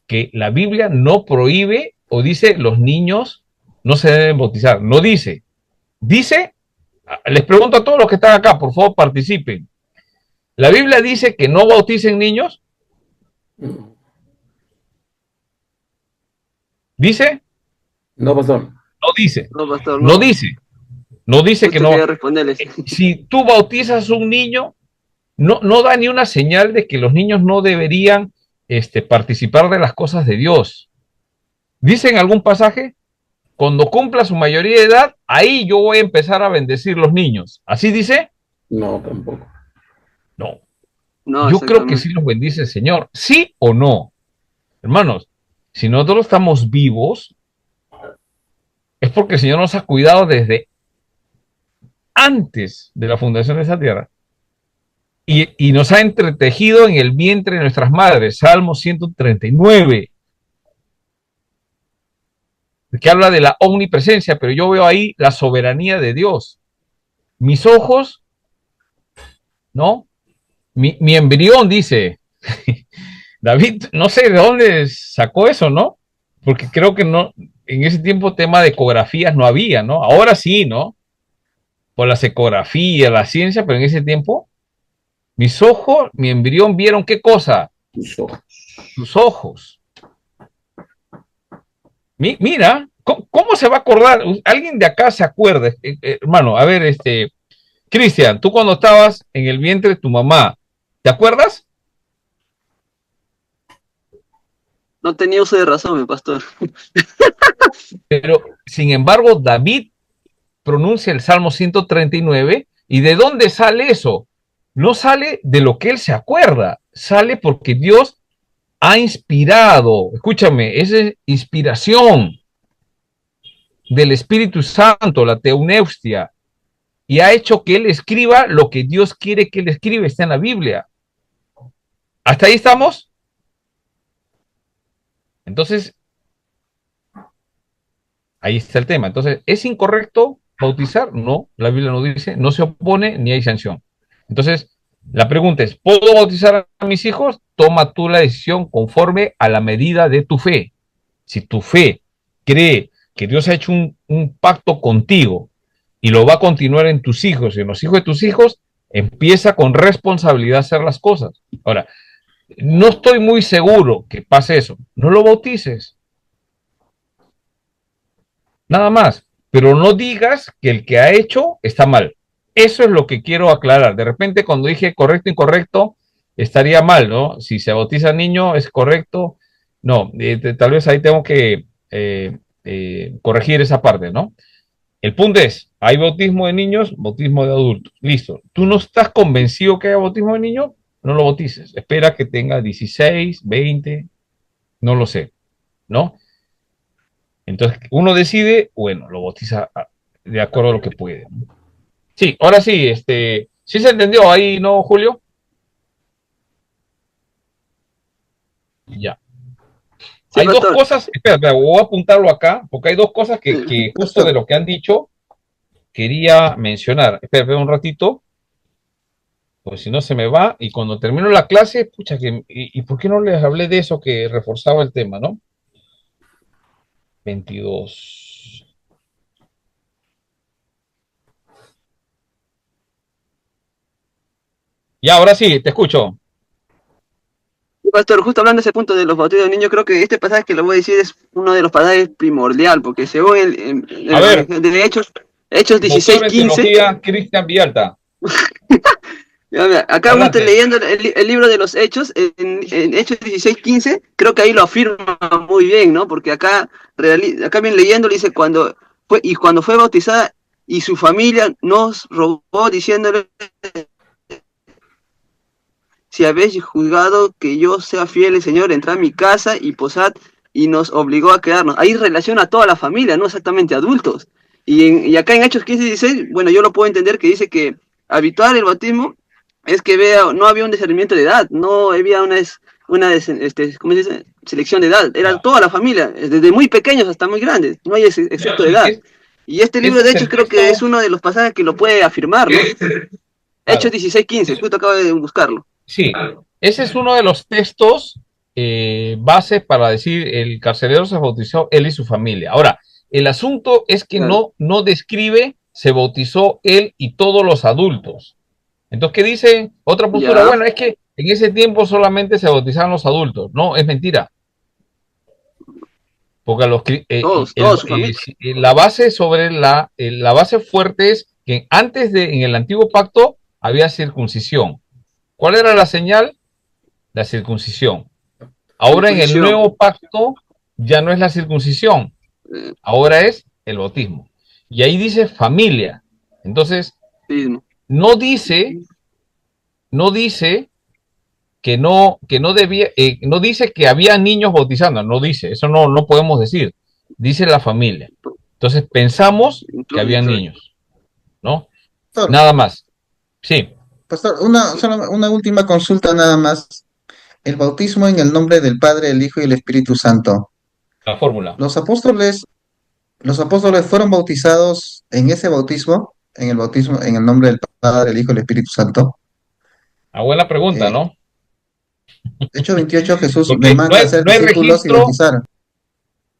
que la Biblia no prohíbe o dice los niños no se deben bautizar. No dice. Dice, les pregunto a todos los que están acá, por favor participen. ¿La Biblia dice que no bauticen niños? ¿Dice? No, pastor. No dice. No, pastor, No no. dice. No dice que Justo no. quería responderles. Si tú bautizas a un niño, no da ni una señal de que los niños no deberían participar de las cosas de Dios. Dice en algún pasaje, cuando cumpla su mayoría de edad, ahí yo voy a empezar a bendecir los niños. ¿Así dice? No, tampoco. No. No, Yo creo que exactamente. sí los bendice el Señor. ¿Sí o no? Hermanos, si nosotros estamos vivos, es porque el Señor nos ha cuidado desde antes de la fundación de esa tierra. Y nos ha entretejido en el vientre de nuestras madres. Salmo 139, que habla de la omnipresencia, pero yo veo ahí la soberanía de Dios. Mis ojos, ¿no? Mi embrión, dice David, no sé de dónde sacó eso, ¿no? Porque creo que no, en ese tiempo tema de ecografías no había, ¿no? Ahora sí, ¿no? Por las ecografías, la ciencia, pero en ese tiempo, mis ojos, mi embrión vieron qué cosa, Tus ojos. sus ojos. Mira, ¿cómo se va a acordar? ¿Alguien de acá se acuerda? Hermano, a ver, Cristian, tú cuando estabas en el vientre de tu mamá, ¿te acuerdas? No tenía uso de razón, mi pastor. Pero, sin embargo, David pronuncia el Salmo 139, ¿y de dónde sale eso? No sale de lo que él se acuerda, sale porque Dios ha inspirado, escúchame, esa es inspiración del Espíritu Santo, la teuneuxtia, y ha hecho que él escriba lo que Dios quiere que él escriba, está en la Biblia. ¿Hasta ahí estamos? Entonces, ahí está el tema. Entonces, ¿es incorrecto bautizar? No, la Biblia no dice, no se opone ni hay sanción. Entonces, la pregunta es, ¿puedo bautizar a mis hijos? Toma tú la decisión conforme a la medida de tu fe. Si tu fe cree que Dios ha hecho un pacto contigo y lo va a continuar en tus hijos y en los hijos de tus hijos, empieza con responsabilidad a hacer las cosas. Ahora, no estoy muy seguro que pase eso. No lo bautices. Nada más. Pero no digas que el que ha hecho está mal. Eso es lo que quiero aclarar. De repente, cuando dije correcto, incorrecto, estaría mal, ¿no? Si se bautiza niño, es correcto. No, tal vez ahí tengo que corregir esa parte, ¿no? El punto es, hay bautismo de niños, bautismo de adultos. Listo. ¿Tú no estás convencido que haya bautismo de niños? No lo bautices. Espera que tenga 16, 20, no lo sé, ¿no? Entonces, uno decide, bueno, lo bautiza de acuerdo a lo que puede. Sí, ahora sí, sí se entendió ahí, ¿no, Julio? Ya. Sí, Hay dos pastor. cosas, espera, voy a apuntarlo acá, porque hay dos cosas que justo de lo que han dicho quería mencionar. Espera un ratito, pues si no se me va, y cuando termino la clase, pucha, ¿y por qué no les hablé de eso que reforzaba el tema, no? 22. Ya, ahora sí, te escucho. Pastor, justo hablando de ese punto de los bautizos de niños, creo que este pasaje que le voy a decir es uno de los pasajes primordial, porque según el A ver, Evangelio de Hechos doctor en 16:15, teología, Cristian Villalta. acá me estoy Adelante. leyendo el libro de los Hechos, en Hechos 16:15, creo que ahí lo afirma muy bien, ¿no? Porque acá bien leyendo, dice, cuando fue bautizada y su familia nos rogó diciéndole, si habéis juzgado que yo sea fiel, el Señor, entrad a mi casa y posad, y nos obligó a quedarnos. Ahí relaciona a toda la familia, no exactamente adultos. Y acá en Hechos 15:16, bueno, yo lo puedo entender que dice que habitual el bautismo es que no había un discernimiento de edad, no había ¿cómo se dice? Selección de edad, era Ya. toda la familia, desde muy pequeños hasta muy grandes, no hay excepto de Sí, edad. Y este libro ese de es Hechos el creo que es texto, uno de los pasajes que lo puede afirmar, ¿no? Hechos claro. 16:15, justo acabo de buscarlo. Sí, ese es uno de los textos base para decir el carcelero se bautizó él y su familia. Ahora, el asunto es que Claro. no describe se bautizó él y todos los adultos. Entonces, ¿qué dice otra postura? Ya. Bueno, es que en ese tiempo solamente se bautizaban los adultos. No, es mentira. Porque a los, Toda su familia. la base sobre la base fuerte es que antes en el antiguo pacto había circuncisión. ¿Cuál era la señal? La circuncisión. Ahora en el Circuncisión. nuevo pacto ya no es la circuncisión, Eh, ahora es el bautismo. Y ahí dice familia. Entonces, Bautismo. no dice, no dice que no debía, no dice que había niños bautizando, no dice, eso no podemos decir, dice la familia. Entonces pensamos que Incluye habían todo. niños, ¿no? Pastor, Nada más. Sí, pastor, solo una última consulta nada más. El bautismo en el nombre del Padre, el Hijo y el Espíritu Santo. la fórmula. Los apóstoles, los apóstoles fueron bautizados en ese bautismo, en el nombre del Padre, el Hijo y el Espíritu Santo. Ah, buena pregunta, Eh, ¿no? Hecho 28, Jesús les Porque manda a hacer no hay discípulos y registro, bautizar.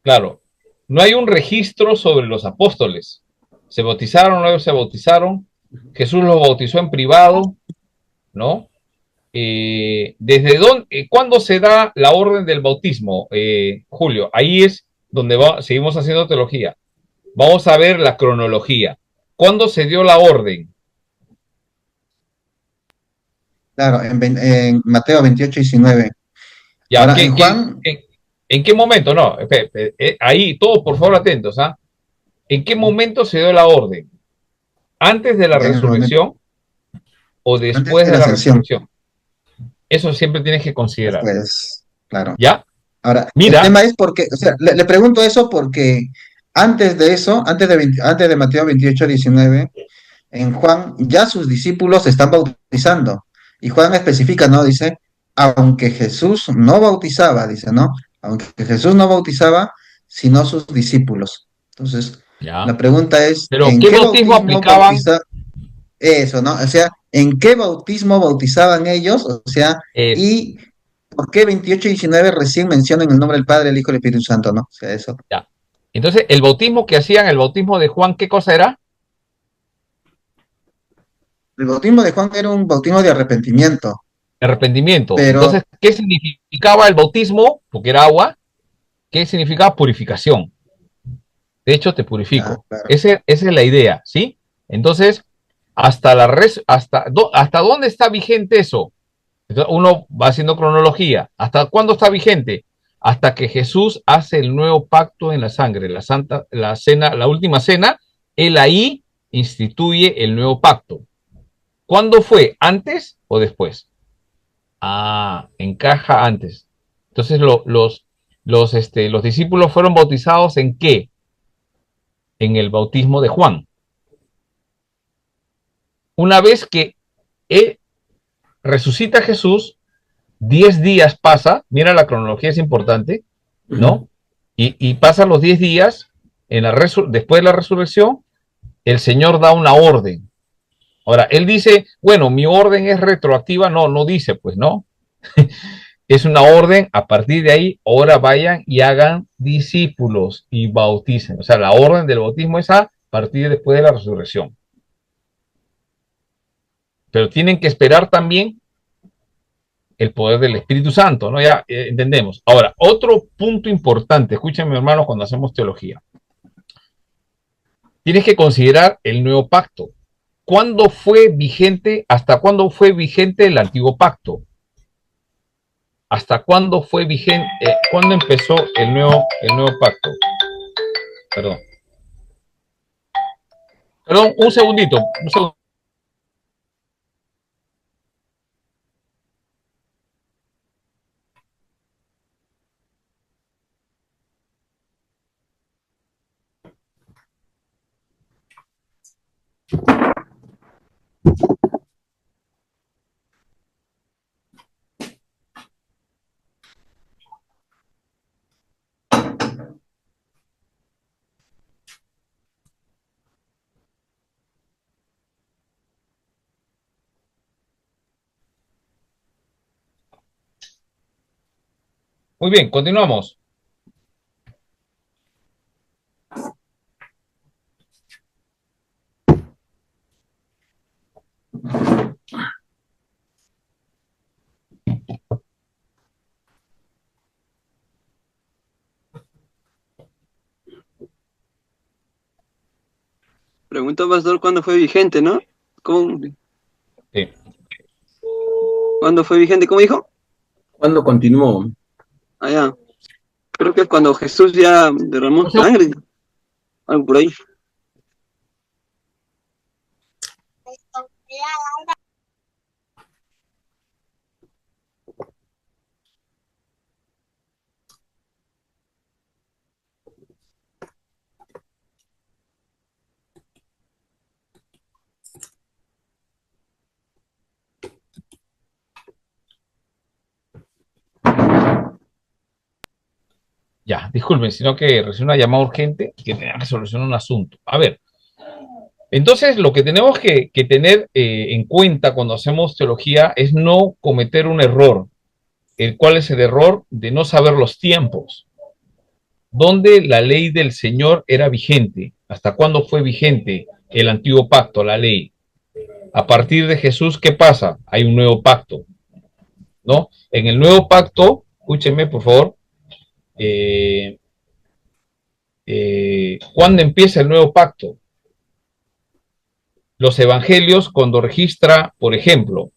claro, no hay un registro sobre los apóstoles. ¿Se bautizaron o no se bautizaron? Jesús los bautizó en privado, ¿no? ¿Desde dónde, cuándo se da la orden del bautismo, Julio? Ahí es donde seguimos haciendo teología. Vamos a ver la cronología. ¿Cuándo se dio la orden? Claro, en Mateo 28, 19. Ya, Ahora, en Juan, en qué momento? No, ahí todos por favor atentos, ¿ah? ¿En qué momento se dio la orden? ¿Antes de la ya en el momento, resurrección o antes después de de la la ascensión, resurrección? Eso siempre tienes que considerar. después, claro. ¿Ya? Ahora, el Mira, tema es porque, o sea, le pregunto eso porque antes de eso, antes de Mateo 28, 19, en Juan ya sus discípulos se están bautizando. Y Juan especifica, ¿no? Dice, aunque Jesús no bautizaba, dice, ¿no? Aunque Jesús no bautizaba, sino sus discípulos. Entonces, ya. la pregunta es, Pero ¿en ¿qué qué bautismo bautismo aplicaban? bautiza eso, ¿no? O sea, ¿en qué bautismo bautizaban ellos? O sea, Eso, y ¿por qué 28 y 19 recién mencionan el nombre del Padre, el Hijo y el Espíritu Santo, ¿no? O sea, eso. ya. Entonces, el bautismo que hacían, el bautismo de Juan, ¿qué cosa era? El bautismo de Juan era un bautismo de arrepentimiento, Arrepentimiento. pero, Entonces, ¿qué significaba el bautismo? Porque era agua. ¿Qué significaba purificación? De hecho, te ah, purifico. claro. Esa es la idea, ¿sí? Entonces, hasta dónde está vigente eso. Entonces, uno va haciendo cronología. ¿Hasta cuándo está vigente? Hasta que Jesús hace el nuevo pacto en la sangre, la cena, la última cena, él ahí instituye el nuevo pacto. ¿Cuándo fue? ¿Antes o después? Ah, encaja antes. Entonces los discípulos fueron bautizados ¿en qué? En el bautismo de Juan. Una vez que él resucita Jesús, 10 días pasa, mira la cronología es importante, Ujú. ¿no? Y pasan los 10 días, después de la resurrección, el Señor da una orden. Ahora, él dice, bueno, mi orden es retroactiva, no dice, pues no. Es una orden, a partir de ahí, ahora vayan y hagan discípulos y bauticen. O sea, la orden del bautismo es a partir después de la resurrección. Pero tienen que esperar también el poder del Espíritu Santo, ¿no? Ya entendemos. Ahora, otro punto importante, escúchenme hermanos cuando hacemos teología. Tienes que considerar el nuevo pacto. ¿Cuándo fue vigente, hasta cuándo fue vigente el antiguo pacto? ¿Hasta cuándo fue vigente, cuándo empezó el nuevo pacto? Perdón. Perdón, un segundito, un segundo. Muy bien, continuamos. Preguntó Pastor cuándo fue vigente, ¿no? ¿Cómo? Sí. ¿Cuándo fue vigente? ¿Cómo dijo? ¿Cuándo continuó? Allá. Creo que es cuando Jesús ya derramó sangre. Algo por ahí. Ya, disculpen, sino que recién una llamada urgente que tenía que solucionar un asunto. A ver, entonces lo que tenemos que tener en cuenta cuando hacemos teología es no cometer un error. ¿Cuál es el error? De no saber los tiempos. ¿Dónde la ley del Señor era vigente? ¿Hasta cuándo fue vigente el antiguo pacto, la ley? A partir de Jesús, ¿qué pasa? Hay un nuevo pacto, ¿no? En el nuevo pacto, escúchenme por favor, ¿cuándo empieza el nuevo pacto? Los evangelios, cuando registra, por ejemplo,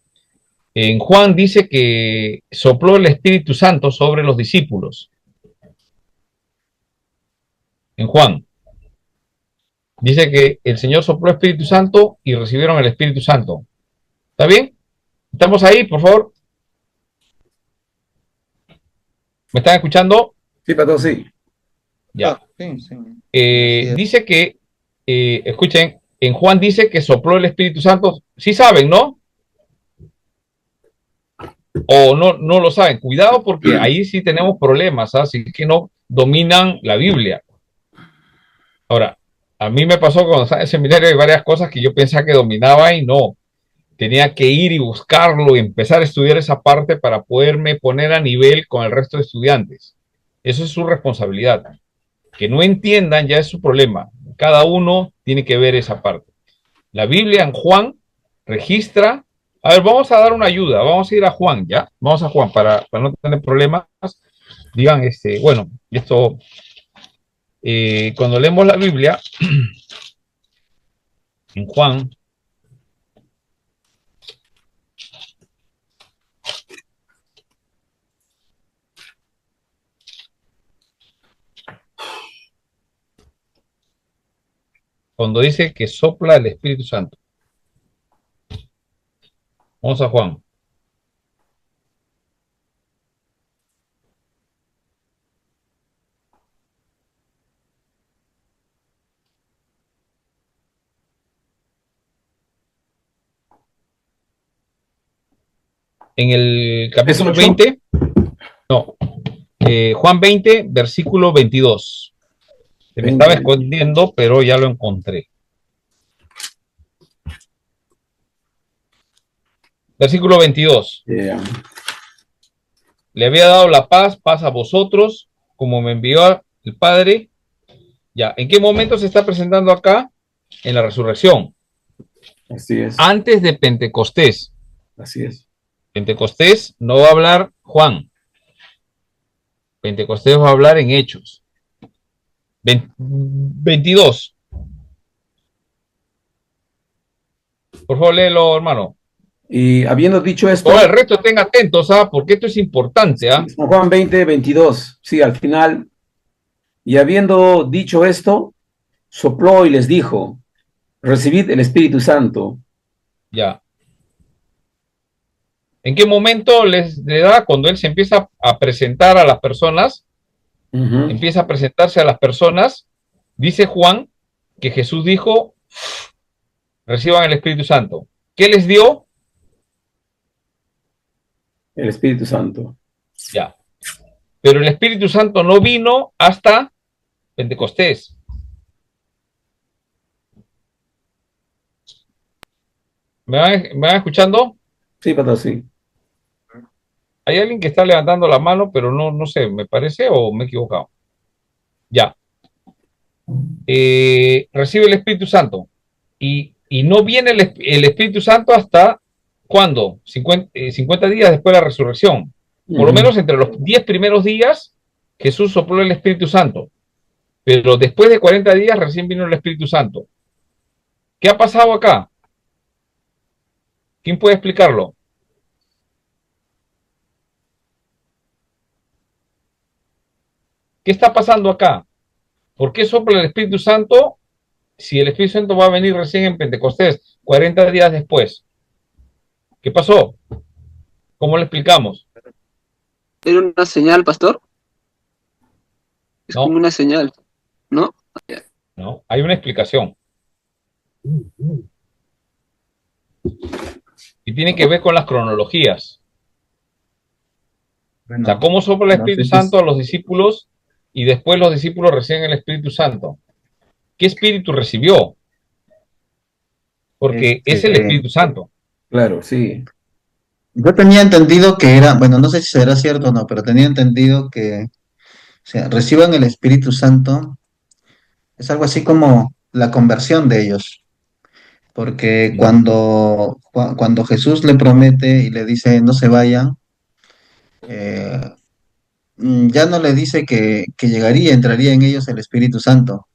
en Juan dice que sopló el Espíritu Santo sobre los discípulos. En Juan dice que el Señor sopló el Espíritu Santo y recibieron el Espíritu Santo. ¿Está bien? ¿Estamos ahí, por favor? ¿Me están escuchando? Sí, Pastor, sí. Ya. Sí, sí. Dice que, escuchen, en Juan dice que sopló el Espíritu Santo. Sí saben, ¿no? O no lo saben. Cuidado porque ahí sí tenemos problemas, así que no dominan la Biblia. Ahora, a mí me pasó cuando estaba en el seminario hay varias cosas que yo pensaba que dominaba y no. Tenía que ir y buscarlo y empezar a estudiar esa parte para poderme poner a nivel con el resto de estudiantes. Eso es su responsabilidad. Que no entiendan ya es su problema. Cada uno tiene que ver esa parte. La Biblia en Juan registra. A ver, vamos a dar una ayuda. Vamos a ir a Juan, ¿ya? Vamos a Juan para no tener problemas. Digan, bueno, esto, cuando leemos la Biblia, en Juan, cuando dice que sopla el Espíritu Santo. Vamos a Juan. En el capítulo 20, no, Juan 20, versículo 22. Se me estaba escondiendo, pero ya lo encontré. Versículo 22. Yeah. Le había dado la paz a vosotros, como me envió el Padre. Ya, ¿en qué momento se está presentando acá? En la resurrección. Así es. Antes de Pentecostés. Así es. Pentecostés no va a hablar Juan. Pentecostés va a hablar en Hechos. 22. Por favor, léelo, hermano. Y habiendo dicho esto... Todo el resto estén atentos, porque esto es importante. San Juan 20, 22. Sí, al final. Y habiendo dicho esto, sopló y les dijo, recibid el Espíritu Santo. Ya. ¿En qué momento le da? Cuando él se empieza a presentar a las personas, empieza a presentarse a las personas, dice Juan que Jesús dijo, reciban el Espíritu Santo. ¿Qué les dio? El Espíritu Santo. Ya. Pero el Espíritu Santo no vino hasta Pentecostés. ¿Me van escuchando? Sí, Pastor, sí. Hay alguien que está levantando la mano, pero no sé, ¿me parece o me he equivocado? Ya. Recibe el Espíritu Santo. Y no viene el Espíritu Santo hasta, ¿cuándo? 50 días después de la resurrección. Por lo menos entre los 10 primeros días, Jesús sopló el Espíritu Santo. Pero después de 40 días recién vino el Espíritu Santo. ¿Qué ha pasado acá? ¿Quién puede explicarlo? ¿Qué está pasando acá? ¿Por qué sopla el Espíritu Santo si el Espíritu Santo va a venir recién en Pentecostés, 40 días después? ¿Qué pasó? ¿Cómo lo explicamos? ¿Era una señal, pastor? Es como No, una señal, ¿no? no, hay una explicación. Y tiene que ver con las cronologías. O sea, Bueno, ¿cómo sopla el no Espíritu sé si Santo a los discípulos y después los discípulos reciben el Espíritu Santo? ¿Qué espíritu recibió? Porque es el este, Espíritu Santo. Claro, sí. yo tenía entendido que era, bueno, no sé si será cierto o no, pero tenía entendido que, o sea, reciban el Espíritu Santo, es algo así como la conversión de ellos, porque cuando Jesús le promete y le dice no se vayan, eh, ya no le dice que llegaría, entraría en ellos el Espíritu Santo,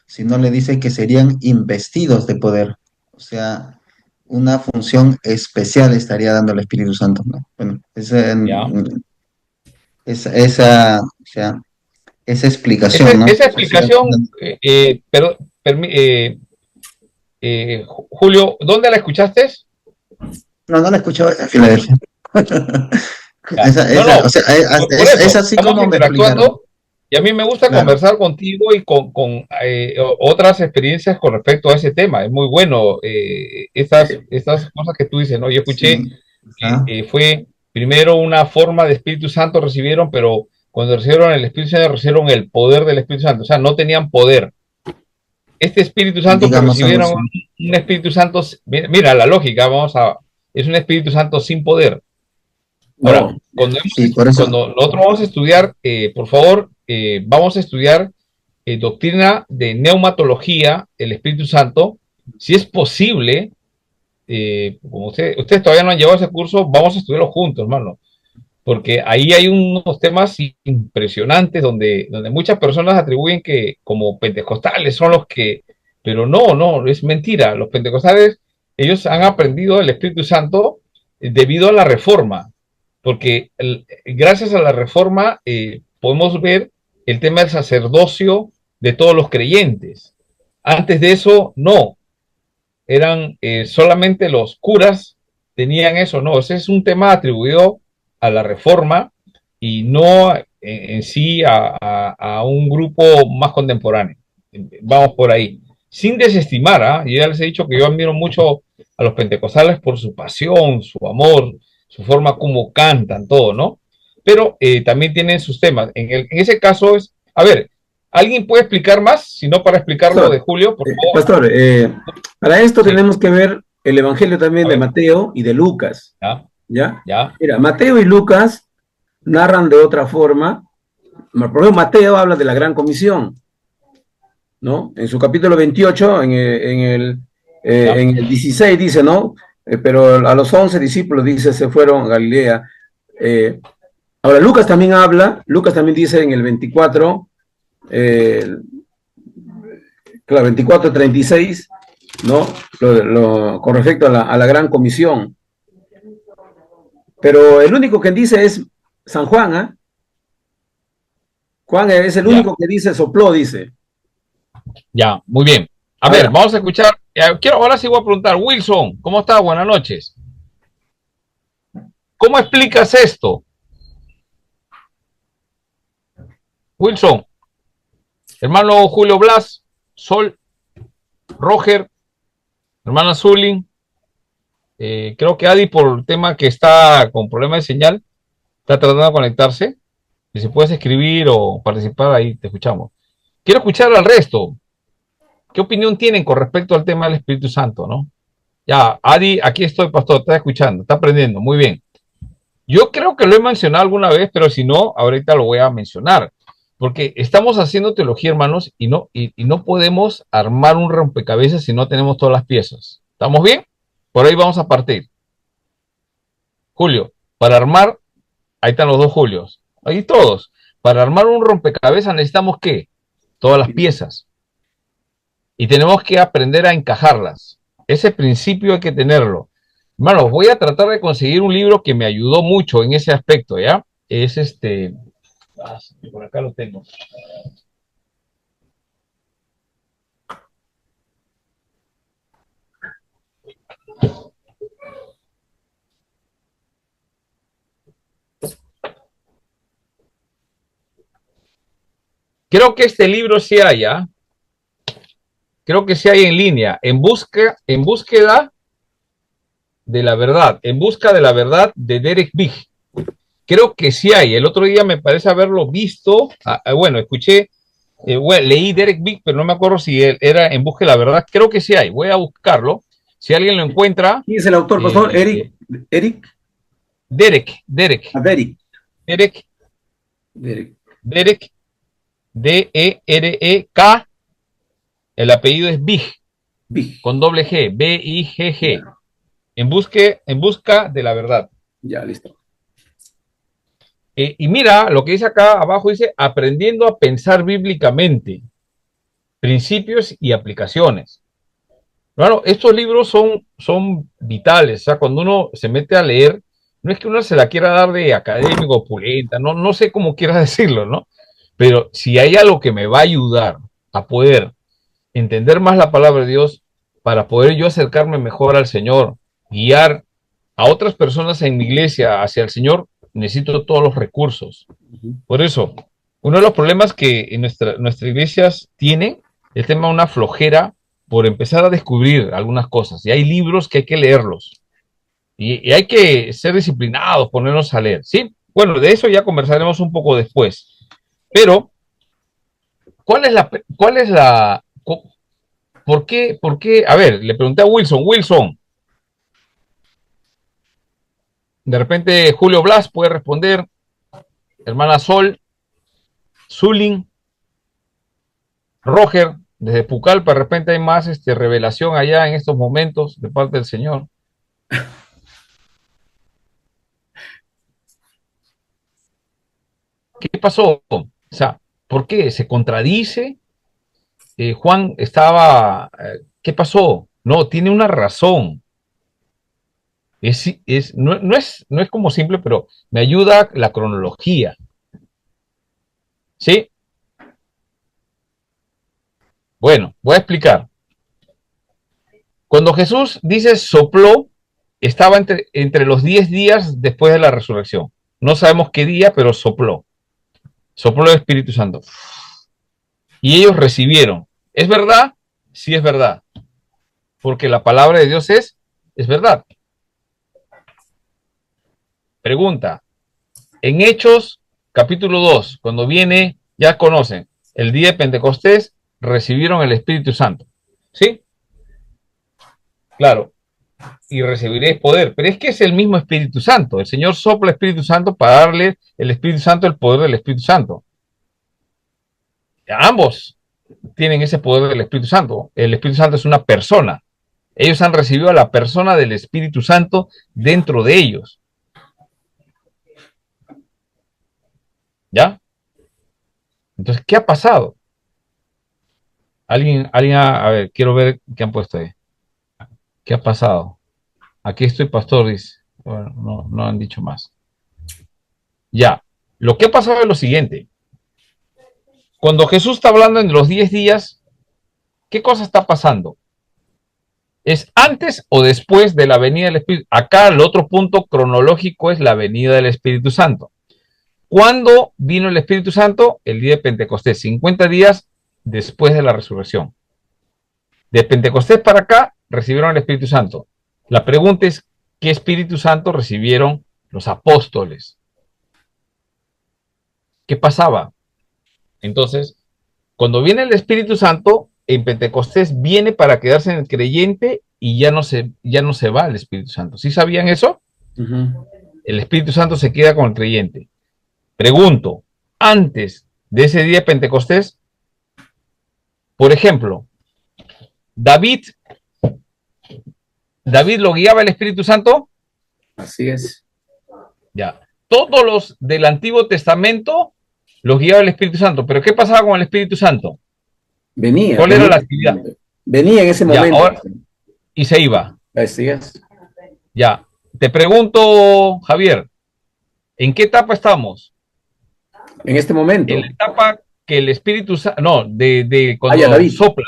sino le dice que serían investidos de poder. O sea, una función especial estaría dando el Espíritu Santo, ¿no? Bueno, ¿Ya? o sea, esa explicación, ¿no? Esa Así da- explicación, pero, Julio, ¿dónde la escuchaste? no, no la escuchaba a Filadelfia. Ya. No, O no, sea, por es eso, así estamos como me explicaron. interactuando y a mí me gusta Claro, conversar contigo y con otras experiencias con respecto a ese tema. Es muy bueno estas cosas que tú dices, ¿no? Yo escuché sí. que Ajá. fue primero una forma de Espíritu Santo recibieron, pero cuando recibieron el Espíritu Santo recibieron el poder del Espíritu Santo, o sea, no tenían poder. Este Espíritu Santo que Digamos algo recibieron, así. un Espíritu Santo, mira la lógica, es un Espíritu Santo sin poder. Ahora, No, Sí, por eso. cuando nosotros vamos a estudiar, por favor, vamos a estudiar doctrina de neumatología, el Espíritu Santo, si es posible, como ustedes todavía no han llevado ese curso, vamos a estudiarlo juntos, hermano, porque ahí hay unos temas impresionantes donde muchas personas atribuyen que como pentecostales son los que, pero no, no, es mentira, los pentecostales, ellos han aprendido el Espíritu Santo debido a la reforma, porque gracias a la reforma podemos ver el tema del sacerdocio de todos los creyentes. Antes de eso, no, eran solamente los curas tenían eso, no, ese es un tema atribuido a la reforma y no en sí a un grupo más contemporáneo. Vamos por ahí. Sin desestimar, ¿ah? Yo ya les he dicho que yo admiro mucho a los pentecostales por su pasión, su amor, su forma como cantan, todo, ¿no? Pero también tienen sus temas. En ese caso es, a ver, ¿alguien puede explicar más? Si no, para explicarlo de pastor, Julio, por favor. pastor, para esto Sí, tenemos que ver el Evangelio también a de ver, Mateo y de Lucas, ya, ¿ya? ya, Mira, Mateo y Lucas narran de otra forma. Por ejemplo, Mateo habla de la gran comisión, ¿no? En su capítulo 28, ya, en el 16 dice, ¿no? Pero a los 11 discípulos, dice, se fueron a Galilea. Eh, Ahora, Lucas también dice en el 24, eh, claro, 24:36, ¿no? Con respecto a la gran comisión. Pero el único que dice es San Juan, ¿eh? Juan es el ya, único que dice sopló, dice. ya, muy bien. A ver, Ahora, vamos a escuchar. Ahora sí voy a preguntar, Wilson, ¿cómo estás? Buenas noches. ¿Cómo explicas esto? Wilson, hermano Julio Blas, Sol, Roger, hermana Zulin, creo que Adi por el tema que está con problema de señal, está tratando de conectarse. Y si puedes escribir o participar ahí, te escuchamos. Quiero escuchar al resto. ¿Qué opinión tienen con respecto al tema del Espíritu Santo, no? Ya, Adi, aquí estoy, pastor, está escuchando, está aprendiendo, muy bien. Yo creo que lo he mencionado alguna vez, pero si no, ahorita lo voy a mencionar. Porque estamos haciendo teología, hermanos, y no podemos armar un rompecabezas si no tenemos todas las piezas. ¿Estamos bien? Por ahí vamos a partir. Julio, para armar, ahí están los dos Julios. Ahí todos. Para armar un rompecabezas necesitamos ¿qué? Todas las piezas. y tenemos que aprender a encajarlas. Ese principio hay que tenerlo. Hermanos, voy a tratar de conseguir un libro que me ayudó mucho en ese aspecto, ¿ya? Es por acá lo tengo. Creo que este libro sí hay, ¿ya? Creo que sí hay en línea, en búsqueda de la verdad, en busca de la verdad de Derek Big. Creo que sí hay. El otro día me parece haberlo visto. Bueno, escuché, leí Derek Big, pero no me acuerdo si él era en busca de la verdad. Creo que sí hay. Voy a buscarlo. Si alguien lo encuentra. ¿Quién es el autor, pastor? Eric. Derek. Derek. Derek. D-E-R-E-K. El apellido es Big. Con doble G. B-I-G-G. En busca de la verdad. Ya, listo. Y mira, lo que dice acá abajo, dice, aprendiendo a pensar bíblicamente, principios y aplicaciones. Bueno, estos libros son vitales, o sea, cuando uno se mete a leer, no es que uno se la quiera dar de académico, opulenta, no sé cómo quieras decirlo, ¿no? Pero si hay algo que me va a ayudar a poder entender más la palabra de Dios, para poder yo acercarme mejor al Señor, guiar a otras personas en mi iglesia hacia el Señor, necesito todos los recursos. Por eso, uno de los problemas que en nuestras iglesias tiene el tema de una flojera por empezar a descubrir algunas cosas. Y hay libros que hay que leerlos. Y hay que ser disciplinados, ponernos a leer. ¿Sí? Bueno, de eso ya conversaremos un poco después. Pero, ¿cuál es la, por qué? A ver, le pregunté a Wilson, de repente Julio Blas puede responder, hermana Sol, Zulin, Roger, desde Pucallpa, de repente hay más revelación allá en estos momentos de parte del Señor. ¿Qué pasó? O sea, ¿por qué? ¿Se contradice? Juan estaba... ¿Qué pasó? No, tiene una razón. No es como simple, pero me ayuda la cronología. ¿Sí? Bueno, voy a explicar. Cuando Jesús dice sopló, estaba entre los 10 días después de la resurrección. No sabemos qué día, pero sopló. Sopló el Espíritu Santo. Y ellos recibieron. ¿Es verdad? Sí es verdad. Porque la palabra de Dios es verdad. Pregunta. En Hechos, capítulo 2, cuando viene, ya conocen, el día de Pentecostés, recibieron el Espíritu Santo. ¿Sí? Claro. Y recibiréis poder. Pero es que es el mismo Espíritu Santo. El Señor sopla el Espíritu Santo para darle el Espíritu Santo el poder del Espíritu Santo. Ambos tienen ese poder del Espíritu Santo. El Espíritu Santo es una persona. Ellos han recibido a la persona del Espíritu Santo dentro de ellos. ¿Ya? Entonces, ¿qué ha pasado? A ver, quiero ver qué han puesto ahí. ¿Qué ha pasado? Aquí estoy, pastor, dice. Bueno, no han dicho más. Ya. Lo que ha pasado es lo siguiente. Cuando Jesús está hablando en los 10 días, ¿qué cosa está pasando? ¿Es antes o después de la venida del Espíritu? Acá el otro punto cronológico es la venida del Espíritu Santo. ¿Cuándo vino el Espíritu Santo? El día de Pentecostés, 50 días después de la resurrección. De Pentecostés para acá recibieron el Espíritu Santo. La pregunta es, ¿qué Espíritu Santo recibieron los apóstoles? ¿Qué pasaba? Entonces, cuando viene el Espíritu Santo, en Pentecostés viene para quedarse en el creyente y ya no se va el Espíritu Santo. ¿Sí sabían eso? El Espíritu Santo se queda con el creyente. Pregunto, antes de ese día de Pentecostés, por ejemplo, David lo guiaba el Espíritu Santo. Así es. Ya. Todos los del Antiguo Testamento los guiaba el Espíritu Santo. Pero ¿qué pasaba con el Espíritu Santo? Venía. ¿Cuál era la actividad? Venía en ese Ya, momento. ahora, y se iba. Así es. Ya. Te pregunto, Javier, ¿en qué etapa estamos? En este momento. En la etapa que el Espíritu Santo, no, de Ya, cuando David. sopla.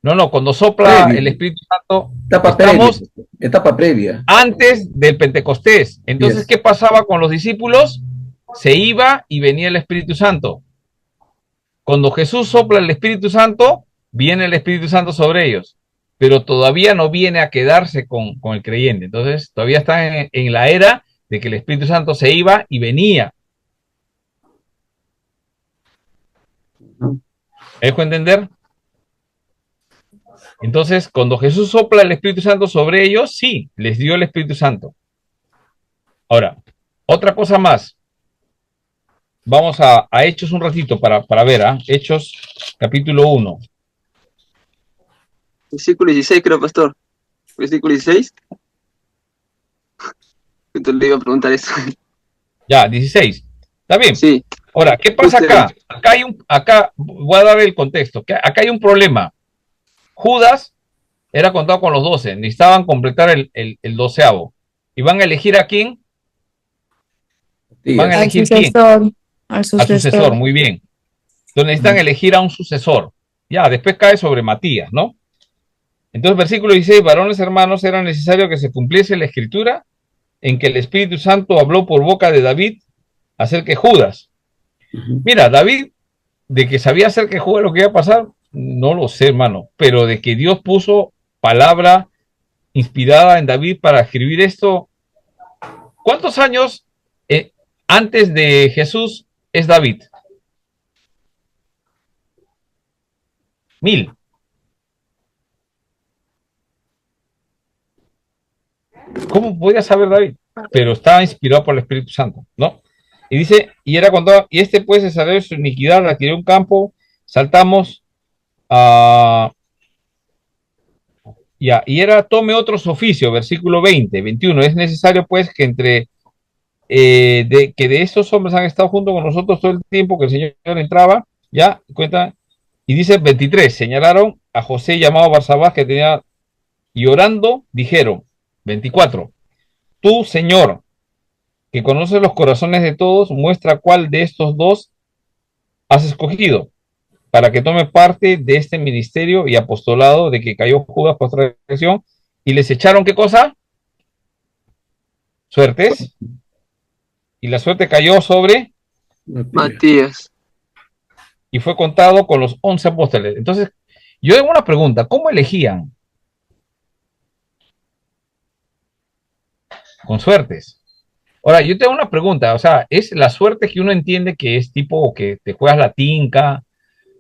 No, cuando sopla Previo. el Espíritu Santo, Etapa estamos previa. Etapa previa. antes del Pentecostés. Entonces, Yes. ¿qué pasaba con los discípulos? Se iba y venía el Espíritu Santo. Cuando Jesús sopla el Espíritu Santo, viene el Espíritu Santo sobre ellos, pero todavía no viene a quedarse con el creyente. Entonces, todavía están en la era de que el Espíritu Santo se iba y venía. ¿Me dejo entender? Entonces, cuando Jesús sopla el Espíritu Santo sobre ellos, sí, les dio el Espíritu Santo. Ahora, otra cosa más. Vamos a Hechos un ratito para ver, ¿eh? Hechos capítulo 1. Versículo 16, creo, pastor. Versículo 16. Yo te le iba a preguntar eso. Ya, 16. Está bien. Sí. Ahora, ¿qué pasa acá? Acá voy a dar el contexto. Acá hay un problema. Judas era contado con los 12. Necesitaban completar el 12avo. ¿Y van a elegir a quién? ¿Van a Al elegir quién? sucesor. Al Al sucesor, sucesor. muy bien. Entonces necesitan elegir a un sucesor. Ya, después cae sobre Matías, ¿no? Entonces, versículo 16, varones hermanos, era necesario que se cumpliese la escritura en que el Espíritu Santo habló por boca de David acerca de Judas. Mira, David, de que sabía acerca de Judas lo que iba a pasar, no lo sé, hermano, pero de que Dios puso palabra inspirada en David para escribir esto, ¿cuántos años antes de Jesús es David? 1000. ¿Cómo podía saber David? Pero estaba inspirado por el Espíritu Santo, ¿no? Y dice, y era cuando, y este pues se salió de su iniquidad, adquirió un campo, saltamos a... Ya, y era, tome otros oficios, versículo 20, 21. Es necesario pues que que de estos hombres han estado junto con nosotros todo el tiempo que el Señor entraba, ya, cuenta, y dice 23, señalaron a José llamado Barsabás que tenía, y orando dijeron, 24, tú, Señor, que conoces los corazones de todos, muestra cuál de estos dos has escogido para que tome parte de este ministerio y apostolado de que cayó Judas por traición y les echaron ¿qué cosa? Suertes. Y la suerte cayó sobre Matías. y fue contado con los 11 apóstoles. Entonces, yo tengo una pregunta, ¿cómo elegían? Con suertes. Ahora, yo tengo una pregunta, o sea, ¿es la suerte que uno entiende que es tipo que te juegas la tinca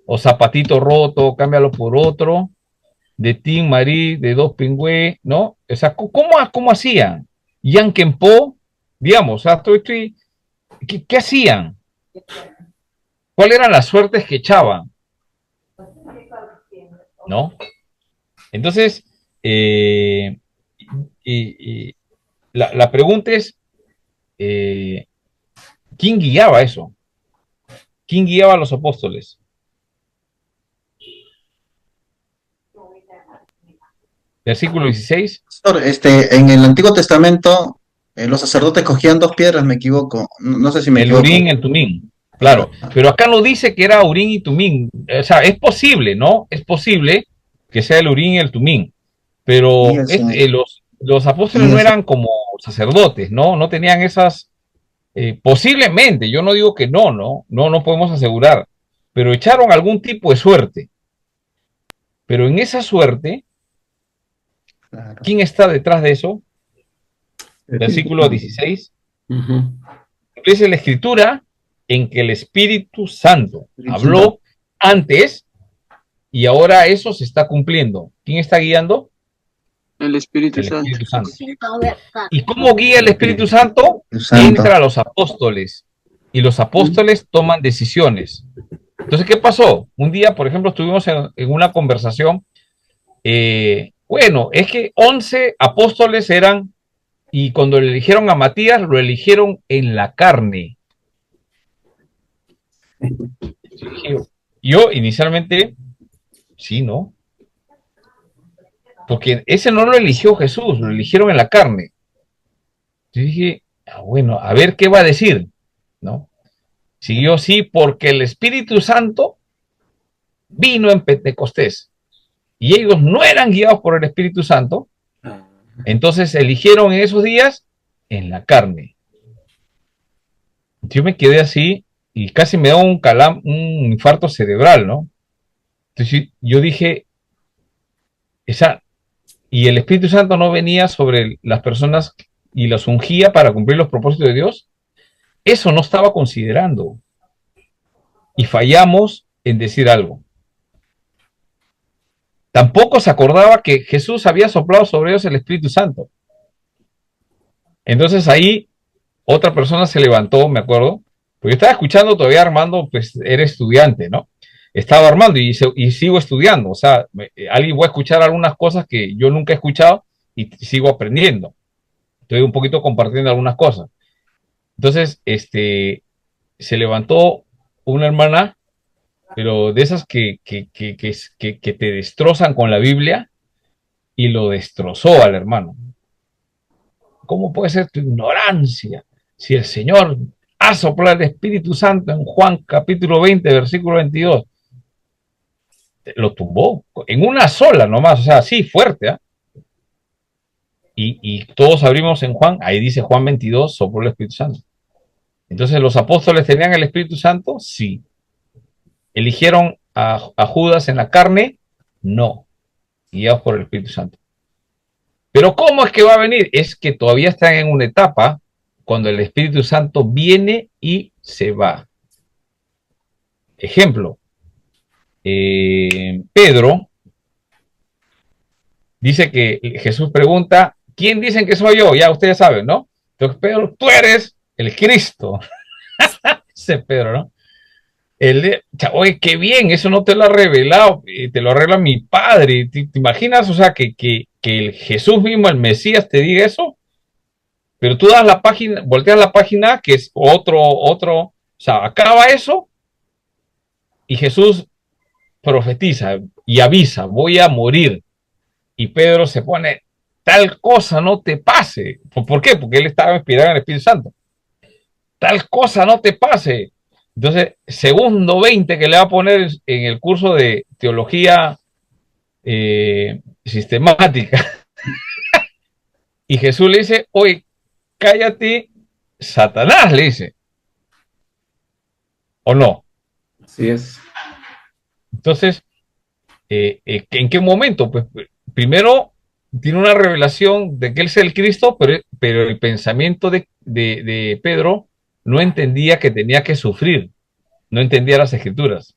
o zapatito roto, cámbialo por otro, de Tim Marí, de dos pingüe, ¿no? O sea, ¿cómo hacían? Yankenpo, digamos, o sea, ¿qué hacían? ¿Cuáles eran las suertes que echaban? ¿No? Entonces, la pregunta es, ¿quién guiaba eso? ¿Quién guiaba a los apóstoles? Versículo 16. En el Antiguo Testamento, los sacerdotes cogían dos piedras, me equivoco. No sé si me El equivoco. Urín y el Tumín. Claro, pero acá no dice que era Urín y Tumín. O sea, es posible, ¿no? Es posible que sea el Urín y el Tumín. Pero los apóstoles no eran como sacerdotes, ¿no? No tenían esas... posiblemente, yo no digo que no podemos asegurar, pero echaron algún tipo de suerte. Pero en esa suerte, Claro. ¿quién está detrás de eso? Versículo 16. Dice la escritura en que el Espíritu Santo habló antes y ahora eso se está cumpliendo. ¿Quién está guiando? El Espíritu El Santo. Espíritu Santo. ¿Y cómo guía el Espíritu Santo? Entra a los apóstoles y los apóstoles toman decisiones. Entonces, ¿qué pasó? Un día, por ejemplo, estuvimos en una conversación. Bueno, es que 11 apóstoles eran, y cuando le eligieron a Matías, lo eligieron en la carne. Yo inicialmente, sí, ¿no? porque ese no lo eligió Jesús, lo eligieron en la carne. Yo dije, bueno, a ver qué va a decir, ¿no? Siguió así, porque el Espíritu Santo vino en Pentecostés y ellos no eran guiados por el Espíritu Santo, entonces eligieron en esos días en la carne. Yo me quedé así y casi me da un infarto cerebral, ¿no? Entonces yo dije, y el Espíritu Santo no venía sobre las personas y las ungía para cumplir los propósitos de Dios. Eso no estaba considerando. Y fallamos en decir algo. Tampoco se acordaba que Jesús había soplado sobre ellos el Espíritu Santo. Entonces ahí otra persona se levantó, me acuerdo, porque yo estaba escuchando todavía. Armando, pues era estudiante, ¿no? Estaba armando y sigo estudiando. O sea, alguien voy a escuchar algunas cosas que yo nunca he escuchado y sigo aprendiendo. Estoy un poquito compartiendo algunas cosas. Entonces, se levantó una hermana, pero de esas que te destrozan con la Biblia, y lo destrozó al hermano. ¿Cómo puede ser tu ignorancia si el Señor ha soplado el Espíritu Santo en Juan capítulo 20, versículo 22? Lo tumbó en una sola nomás, o sea, así fuerte, ¿eh? Y todos abrimos en Juan, ahí dice Juan 22, sopló el Espíritu Santo. Entonces, ¿los apóstoles tenían el Espíritu Santo? Sí. ¿Eligieron a Judas en la carne? No. Guiados por el Espíritu Santo. Pero ¿cómo es que va a venir? Es que todavía están en una etapa cuando el Espíritu Santo viene y se va. Ejemplo, Pedro dice que Jesús pregunta, ¿quién dicen que soy yo? Ya ustedes saben, ¿no? Entonces Pedro, tú eres el Cristo. Dice Pedro, ¿no? Oye, qué bien, eso no te lo ha revelado, te lo arregla mi padre. ¿Te imaginas? O sea, que el Jesús mismo, el Mesías, te diga eso. Pero tú das la página, volteas la página, que es o sea, acaba eso, y Jesús profetiza y avisa, voy a morir. Y Pedro se pone, tal cosa no te pase. ¿Por qué? Porque él estaba inspirado en el Espíritu Santo. Tal cosa no te pase. Entonces, segundo 20 que le va a poner en el curso de teología sistemática. Y Jesús le dice, oye, cállate, Satanás, le dice. ¿O no? Así es. Entonces, ¿en qué momento? Pues primero tiene una revelación de que él es el Cristo, pero el pensamiento de Pedro no entendía que tenía que sufrir, no entendía las escrituras,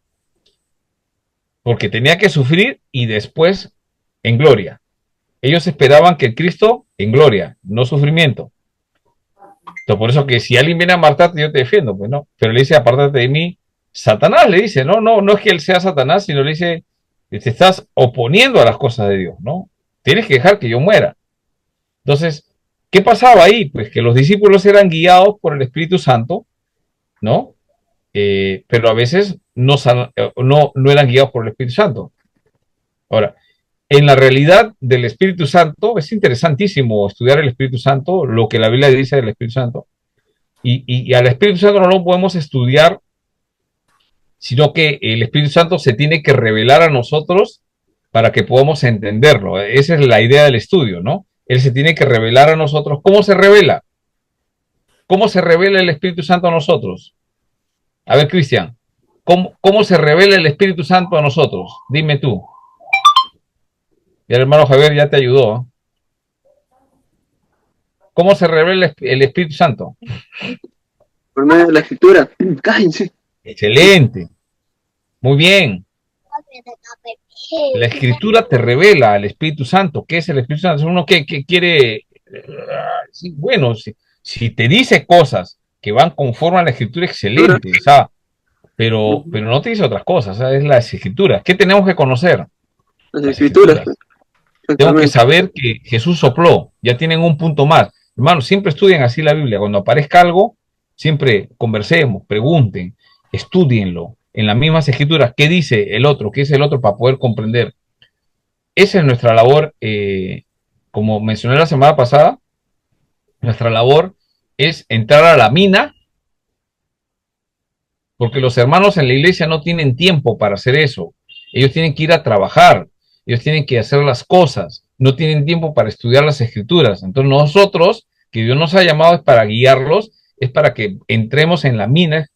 porque tenía que sufrir y después en gloria. Ellos esperaban que el Cristo en gloria, no sufrimiento. Entonces, por eso que si alguien viene a matarte, yo te defiendo, pues no, pero le dice, apártate de mí, Satanás, le dice, no es que él sea Satanás, sino le dice, te estás oponiendo a las cosas de Dios, ¿no? Tienes que dejar que yo muera. Entonces, ¿qué pasaba ahí? Pues que los discípulos eran guiados por el Espíritu Santo, ¿no? Pero a veces no eran guiados por el Espíritu Santo. Ahora, en la realidad del Espíritu Santo, es interesantísimo estudiar el Espíritu Santo, lo que la Biblia dice del Espíritu Santo, y al Espíritu Santo no lo podemos estudiar, sino que el Espíritu Santo se tiene que revelar a nosotros para que podamos entenderlo. Esa es la idea del estudio, ¿no? Él se tiene que revelar a nosotros. ¿Cómo se revela? ¿Cómo se revela el Espíritu Santo a nosotros? A ver, Cristian, ¿cómo se revela el Espíritu Santo a nosotros? Dime tú. Y el hermano Javier ya te ayudó, ¿eh? ¿Cómo se revela el Espíritu Santo? Por medio de la escritura. Cállense. Excelente. Muy bien. La escritura te revela al Espíritu Santo. ¿Qué es el Espíritu Santo? Es uno que quiere... Sí, bueno, si te dice cosas que van conforme a la escritura, excelente. O sea, pero no te dice otras cosas. O sea, es las escrituras. ¿Qué tenemos que conocer? Las escrituras. Tengo que saber que Jesús sopló. Ya tienen un punto más. Hermanos, siempre estudien así la Biblia. Cuando aparezca algo, siempre conversemos, pregunten, estudienlo en las mismas escrituras. ¿Qué dice el otro? ¿Qué dice el otro para poder comprender? esa es nuestra labor, como mencioné la semana pasada, nuestra labor es entrar a la mina, porque los hermanos en la iglesia no tienen tiempo para hacer eso. Ellos tienen que ir a trabajar, ellos tienen que hacer las cosas, no tienen tiempo para estudiar las escrituras. Entonces nosotros, que Dios nos ha llamado es para guiarlos, es para que entremos en la mina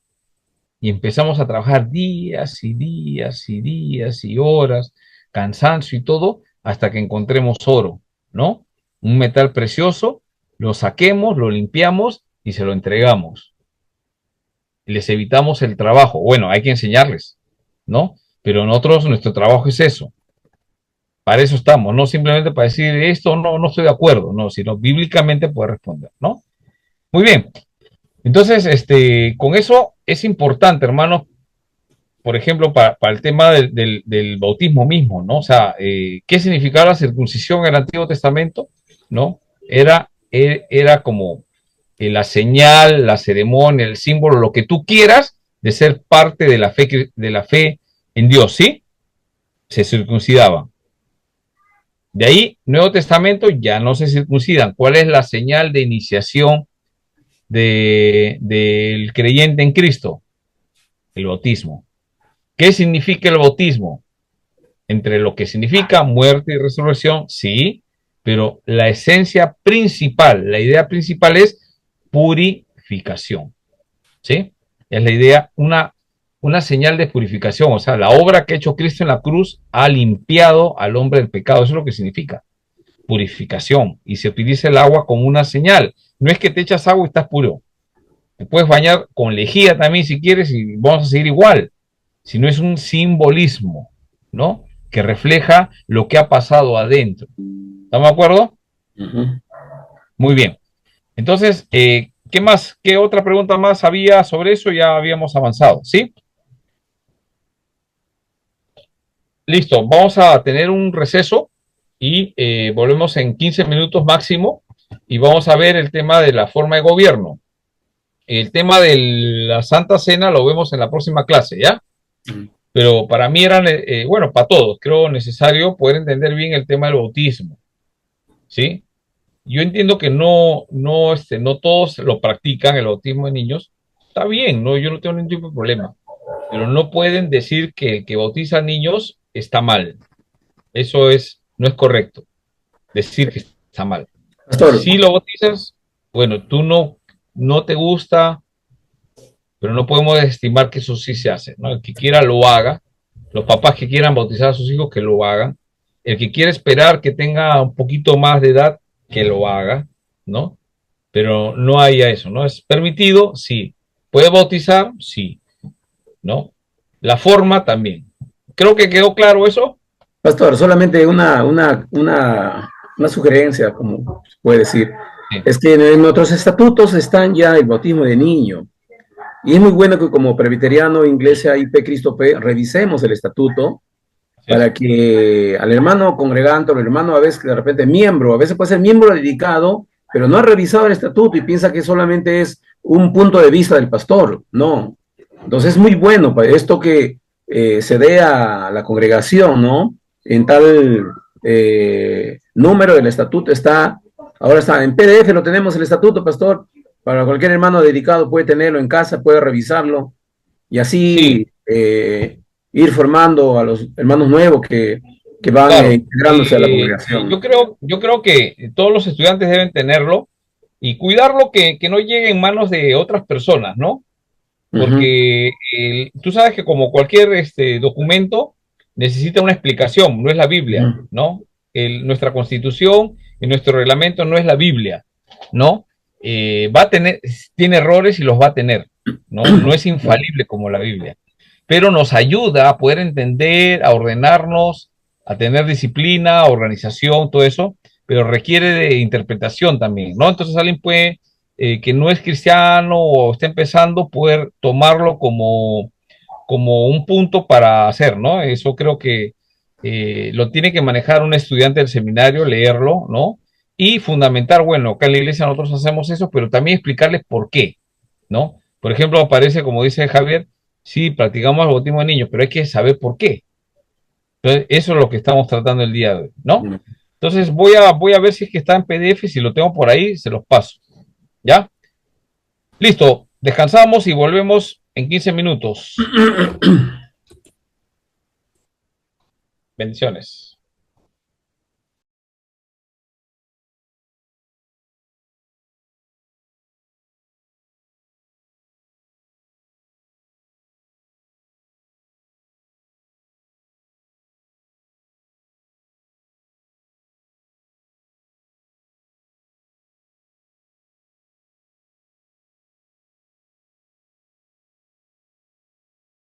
y empezamos a trabajar días y días y días y horas, cansancio y todo, hasta que encontremos oro, ¿no? Un metal precioso, lo saquemos, lo limpiamos y se lo entregamos. Les evitamos el trabajo. Bueno, hay que enseñarles, ¿no? Pero nosotros, nuestro trabajo es eso. Para eso estamos, no simplemente para decir esto no estoy de acuerdo, no, sino bíblicamente poder responder, ¿no? Muy bien. Entonces, con eso es importante, hermanos, por ejemplo, para el tema del bautismo mismo, ¿no? O sea, ¿qué significaba la circuncisión en el Antiguo Testamento? ¿No? Era como la señal, la ceremonia, el símbolo, lo que tú quieras de ser parte de la fe en Dios, ¿sí? Se circuncidaban. De ahí, Nuevo Testamento ya no se circuncidan. ¿Cuál es la señal de iniciación del creyente en Cristo? El bautismo. ¿Qué significa el bautismo? Entre lo que significa muerte y resurrección, sí, pero la esencia principal, la idea principal es purificación, ¿sí? Es la idea, una señal de purificación, o sea, la obra que ha hecho Cristo en la cruz ha limpiado al hombre del pecado, eso es lo que significa purificación, y se utiliza el agua como una señal, no es que te echas agua y estás puro, te puedes bañar con lejía también si quieres y vamos a seguir igual, sino es un simbolismo, ¿no? Que refleja lo que ha pasado adentro. ¿Estamos de acuerdo? Muy bien. Entonces, ¿qué más? ¿Qué otra pregunta más había sobre eso? Ya habíamos avanzado, ¿sí? Listo, vamos a tener un receso y volvemos en 15 minutos máximo y vamos a ver el tema de la forma de gobierno. El tema de la Santa Cena lo vemos en la próxima clase, ¿ya? Pero para mí era, bueno, para todos, creo necesario poder entender bien el tema del bautismo, ¿sí? Yo entiendo que no todos lo practican, el bautismo de niños. Está bien, no, yo no tengo ningún tipo de problema. Pero no pueden decir que el que bautiza niños está mal. Eso no es correcto. Decir que está mal. Pastor, Si lo bautizas, bueno, tú no te gusta, pero no podemos desestimar que eso sí se hace, ¿no? El que quiera lo haga. Los papás que quieran bautizar a sus hijos, que lo hagan. El que quiera esperar que tenga un poquito más de edad, que lo haga, ¿no? Pero no haya eso, ¿no? ¿Es permitido? Sí. ¿Puede bautizar? Sí, ¿no? La forma también. Creo que quedó claro eso. Pastor, solamente una sugerencia, como se puede decir, Sí. es que en nuestros estatutos están ya el bautismo de niño. Y es muy bueno que como presbiteriano, iglesia IP Cristo P, revisemos el estatuto Sí. para que al hermano congregante o al hermano a veces que de repente miembro, a veces puede ser miembro dedicado, pero no ha revisado el estatuto y piensa que solamente es un punto de vista del pastor. No. Entonces es muy bueno para esto que se dé a la congregación, ¿no? En tal número del estatuto ahora está en PDF, lo tenemos el estatuto, pastor, para cualquier hermano dedicado puede tenerlo en casa, puede revisarlo y así Sí. Ir formando a los hermanos nuevos que van Claro. integrándose a la congregación. Yo creo que todos los estudiantes deben tenerlo y cuidarlo que no llegue en manos de otras personas, ¿no? Porque tú sabes que como cualquier documento necesita una explicación, no es la Biblia, ¿no? Nuestra constitución y nuestro reglamento no es la Biblia, ¿no? Tiene errores y los va a tener, ¿no? No es infalible como la Biblia, pero nos ayuda a poder entender, a ordenarnos, a tener disciplina, organización, todo eso, pero requiere de interpretación también, ¿no? Entonces alguien puede que no es cristiano o está empezando, poder tomarlo como un punto para hacer, ¿no? Eso creo que lo tiene que manejar un estudiante del seminario, leerlo, ¿no? Y fundamentar, bueno, acá en la iglesia nosotros hacemos eso, pero también explicarles por qué, ¿no? Por ejemplo, aparece, como dice Javier, sí, practicamos el bautismo de niños, pero hay que saber por qué. Entonces, eso es lo que estamos tratando el día de hoy, ¿no? Entonces, voy a ver si es que está en PDF, si lo tengo por ahí, se los paso. ¿Ya? Listo, descansamos y volvemos en 15 minutos. Bendiciones.